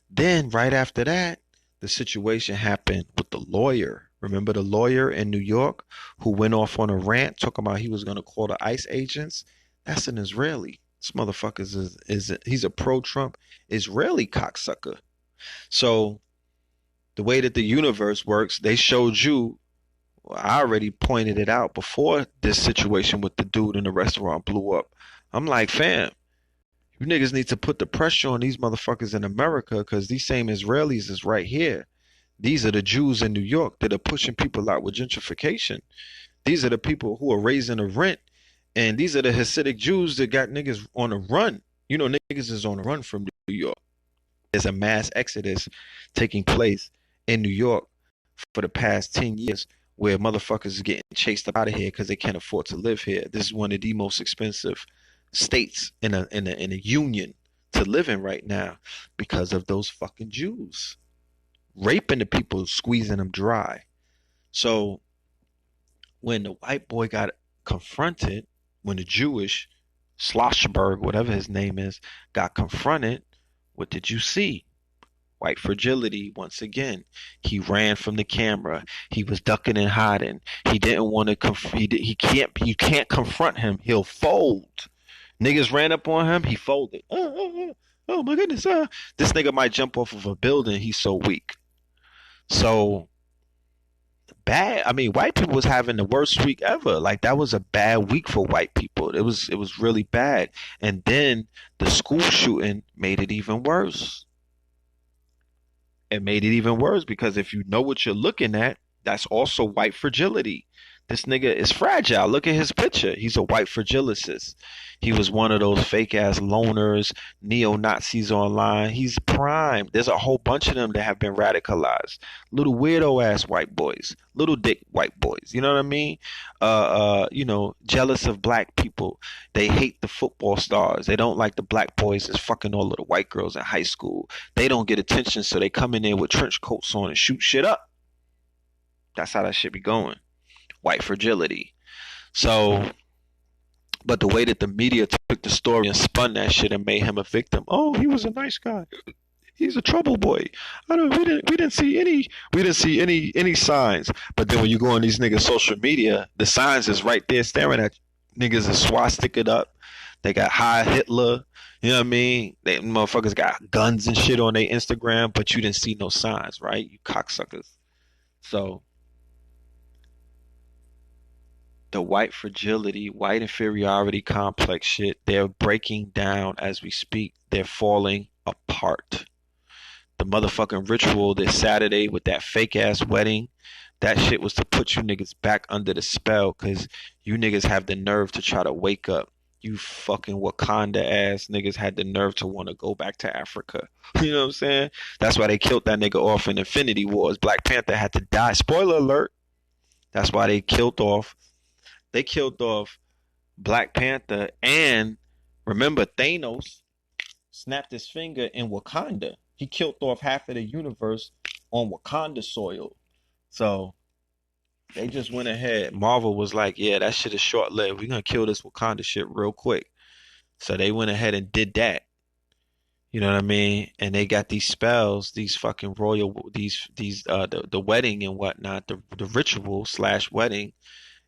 [SPEAKER 1] Then right after that, the situation happened with the lawyer. Remember the lawyer in New York who went off on a rant talking about he was going to call the ICE agents? That's an Israeli. This motherfucker he's a pro-Trump Israeli cocksucker. So the way that the universe works, they showed you, I already pointed it out before this situation with the dude in the restaurant blew up. I'm like, fam, you niggas need to put the pressure on these motherfuckers in America because these same Israelis is right here. These are the Jews in New York that are pushing people out with gentrification. These are the people who are raising the rent. And these are the Hasidic Jews that got niggas on a run. Niggas is on a run from New York. There's a mass exodus taking place in New York for the past 10 years where motherfuckers are getting chased out of here because they can't afford to live here. This is one of the most expensive states in a union to live in right now because of those fucking Jews raping the people, squeezing them dry. So when the white boy got confronted, when the Jewish Schlossberg, whatever his name is, got confronted, what did you see? White fragility once again. He ran from the camera. He was ducking and hiding. He didn't want to you can't confront him. He'll fold. Niggas ran up on him, he folded. Oh my goodness. This nigga might jump off of a building, he's so weak. So white people was having the worst week ever. Like that was a bad week for white people. It was really bad. And then the school shooting made it even worse. It made it even worse because if you know what you're looking at, that's also white fragility. This nigga is fragile. Look at his picture. He's a white fragilicist. He was one of those fake ass loners, neo-Nazis online. He's prime. There's a whole bunch of them that have been radicalized. Little weirdo ass white boys. Little dick white boys. You know what I mean? Jealous of black people. They hate the football stars. They don't like the black boys that's fucking all of the white girls in high school. They don't get attention, so they come in there with trench coats on and shoot shit up. That's how that shit be going. White fragility. So, but the way that the media took the story and spun that shit and made him a victim. Oh, he was a nice guy. He's a trouble boy. We didn't see any signs. But then when you go on these niggas' social media, the signs is right there staring at you. Niggas is swastika up. They got High Hitler. You know what I mean? They motherfuckers got guns and shit on their Instagram, but you didn't see no signs, right? You cocksuckers. So the white fragility, white inferiority complex shit, they're breaking down as we speak. They're falling apart. The motherfucking ritual this Saturday with that fake ass wedding, that shit was to put you niggas back under the spell because you niggas have the nerve to try to wake up. You fucking Wakanda ass niggas had the nerve to want to go back to Africa. You know what I'm saying? That's why they killed that nigga off in Infinity Wars. Black Panther had to die. Spoiler alert. That's why they killed off Black Panther, and remember Thanos snapped his finger in Wakanda. He killed off half of the universe on Wakanda soil. So they just went ahead. Marvel was like, yeah, that shit is short-lived. We're going to kill this Wakanda shit real quick. So they went ahead and did that. You know what I mean? And they got these spells, these fucking royal, the wedding and whatnot, the ritual / wedding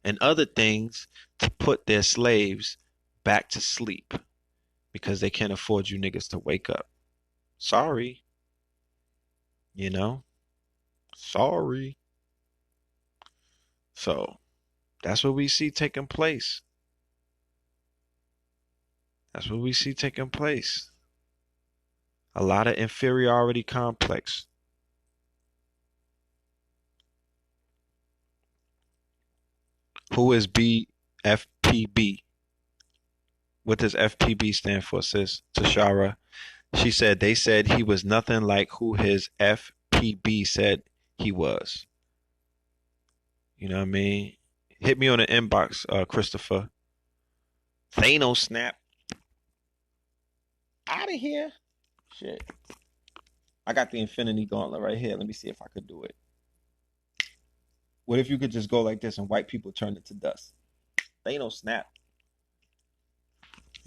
[SPEAKER 1] and other things to put their slaves back to sleep because they can't afford you niggas to wake up. Sorry, you know, sorry. So that's what we see taking place. That's what we see taking place. A lot of inferiority complex. Who is BFPB? What does FPB stand for, sis? Tashara. She said they said he was nothing like who his FPB said he was. You know what I mean? Hit me on the inbox, Christopher. Thanos snap. Out of here. Shit. I got the Infinity Gauntlet right here. Let me see if I could do it. What if you could just go like this and white people turn into dust? Thanos snap.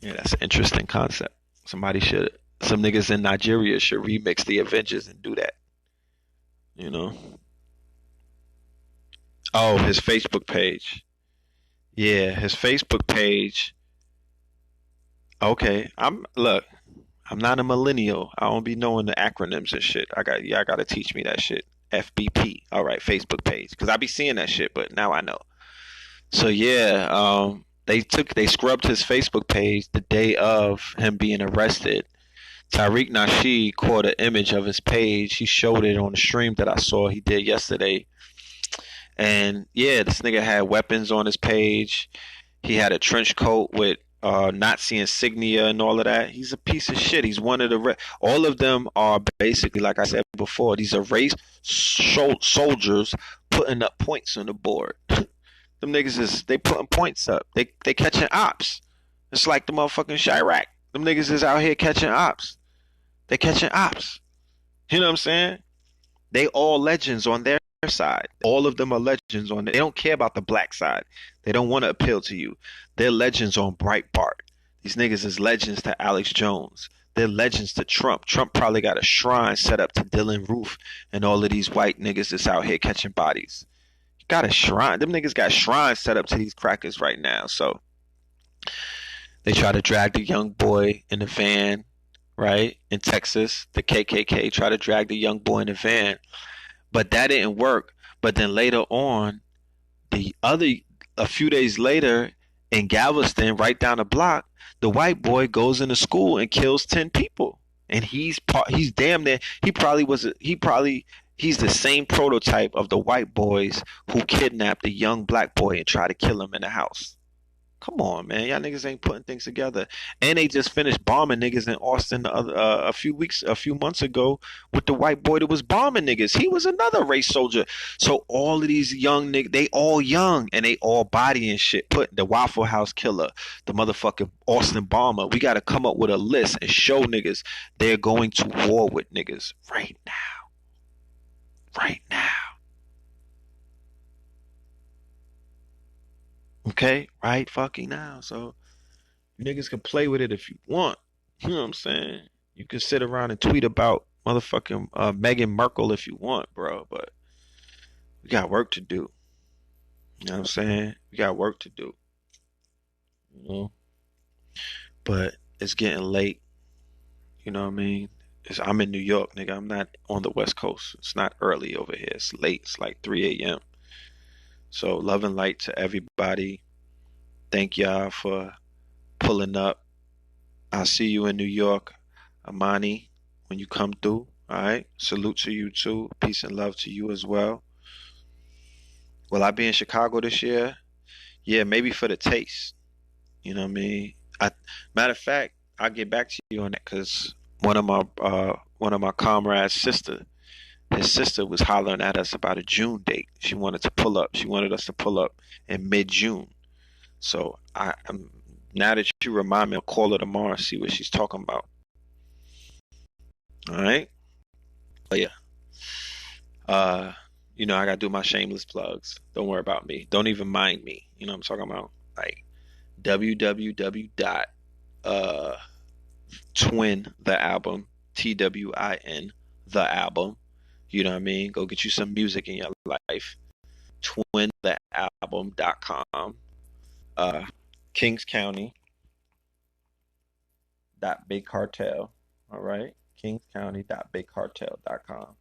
[SPEAKER 1] Yeah, that's an interesting concept. Some niggas in Nigeria should remix the Avengers and do that. You know? Oh, his Facebook page. Yeah, his Facebook page. Okay, I'm not a millennial. I don't be knowing the acronyms and shit. I gotta teach me that shit. FBP. All right, Facebook page. Cause I be seeing that shit, but now I know. So yeah, they scrubbed his Facebook page the day of him being arrested. Tariq Nasheed caught an image of his page. He showed it on the stream that I saw he did yesterday. And yeah, this nigga had weapons on his page. He had a trench coat with Nazi insignia and all of that. He's a piece of shit. He's one of the all of them are basically, like I said before, these are race soldiers putting up points on the board. Them niggas they putting points up. They catching ops. It's like the motherfucking Chirac. Them niggas is out here catching ops. They catching ops. You know what I'm saying? They all legends on their side. All of them are legends on. They don't care about the black side. They don't want to appeal to you. They're legends on Breitbart. These niggas is legends to Alex Jones. They're legends to Trump. Trump probably got a shrine set up to Dylan Roof and all of these white niggas that's out here catching bodies. Got a shrine. Them niggas got shrines set up to these crackers right now. So they try to drag the young boy in the van, right? In Texas, the KKK try to drag the young boy in the van. But that didn't work. But then later on, a few days later in Galveston, right down the block, the white boy goes into school and kills 10 people. And he's damn near, he's the same prototype of the white boys who kidnapped the young black boy and tried to kill him in the house. Come on, man. Y'all niggas ain't putting things together. And they just finished bombing niggas in Austin a few months ago with the white boy that was bombing niggas. He was another race soldier. So all of these young niggas, they all young and they all bodying shit. Put the Waffle House killer, the motherfucking Austin bomber. We got to come up with a list and show niggas they're going to war with niggas right now. Right now. Okay, right fucking now. So niggas can play with it if you want. You know what I'm saying? You can sit around and tweet about motherfucking Meghan Markle if you want, bro. But we got work to do. You know what I'm saying? We got work to do. You know? But it's getting late. You know what I mean? I'm in New York, nigga. I'm not on the West Coast. It's not early over here. It's late. It's like 3 a.m. So love and light to everybody. Thank y'all for pulling up. I'll see you in New York, Amani, when you come through. All right. Salute to you too. Peace and love to you as well. Will I be in Chicago this year? Yeah, maybe for the taste. You know what I mean? Matter of fact, I'll get back to you on that because one of my comrades' his sister was hollering at us about a June date. She wanted to pull up. She wanted us to pull up in mid-June. So now that you remind me, I'll call her tomorrow and see what she's talking about. All right. But yeah. I gotta do my shameless plugs. Don't worry about me. Don't even mind me. You know what I'm talking about? Like www. Twin the album, TWIN the album. You know what I mean? Go get you some music in your life. twinthealbum.com. Kings County. Big Cartel. All right. kingscounty.bigcartel.com.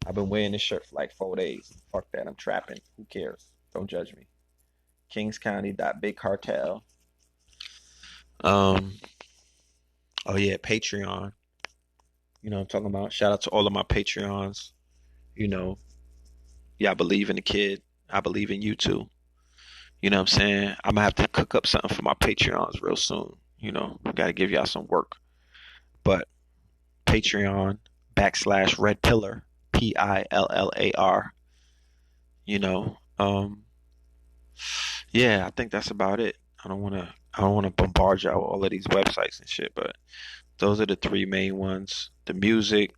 [SPEAKER 1] I've been wearing this shirt for like 4 days. Fuck that. I'm trapping. Who cares? Don't judge me. kingscounty.bigcartel. Um, oh yeah, Patreon. You know what I'm talking about? Shout out to all of my Patreons. You know, yeah, I believe in the kid. I believe in you too. You know what I'm saying? I'm gonna have to cook up something for my Patreons real soon. You know, gotta give y'all some work. But Patreon /Red Pillar, PILLAR. You know, yeah, I think that's about it. I don't wanna bombard y'all with all of these websites and shit, but those are the three main ones: the music,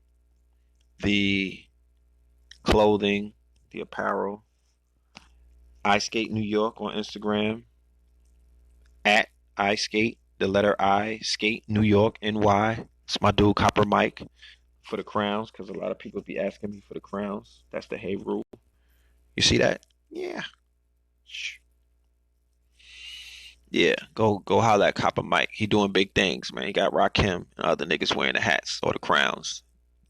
[SPEAKER 1] the clothing, the apparel. I Skate New York on Instagram, at I Skate, the letter I Skate New York NY. It's my dude Copper Mike for the crowns, because a lot of people be asking me for the crowns. That's the Hey rule. You see that? Yeah. Yeah. Go holler at Copper Mike. He doing big things, man. He got Rakim and other niggas wearing the hats or the crowns.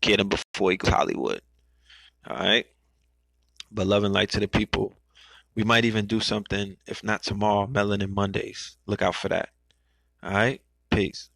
[SPEAKER 1] Get him before he goes to Hollywood. All right. But love and light to the people. We might even do something, if not tomorrow, Melanin Mondays. Look out for that. All right. Peace.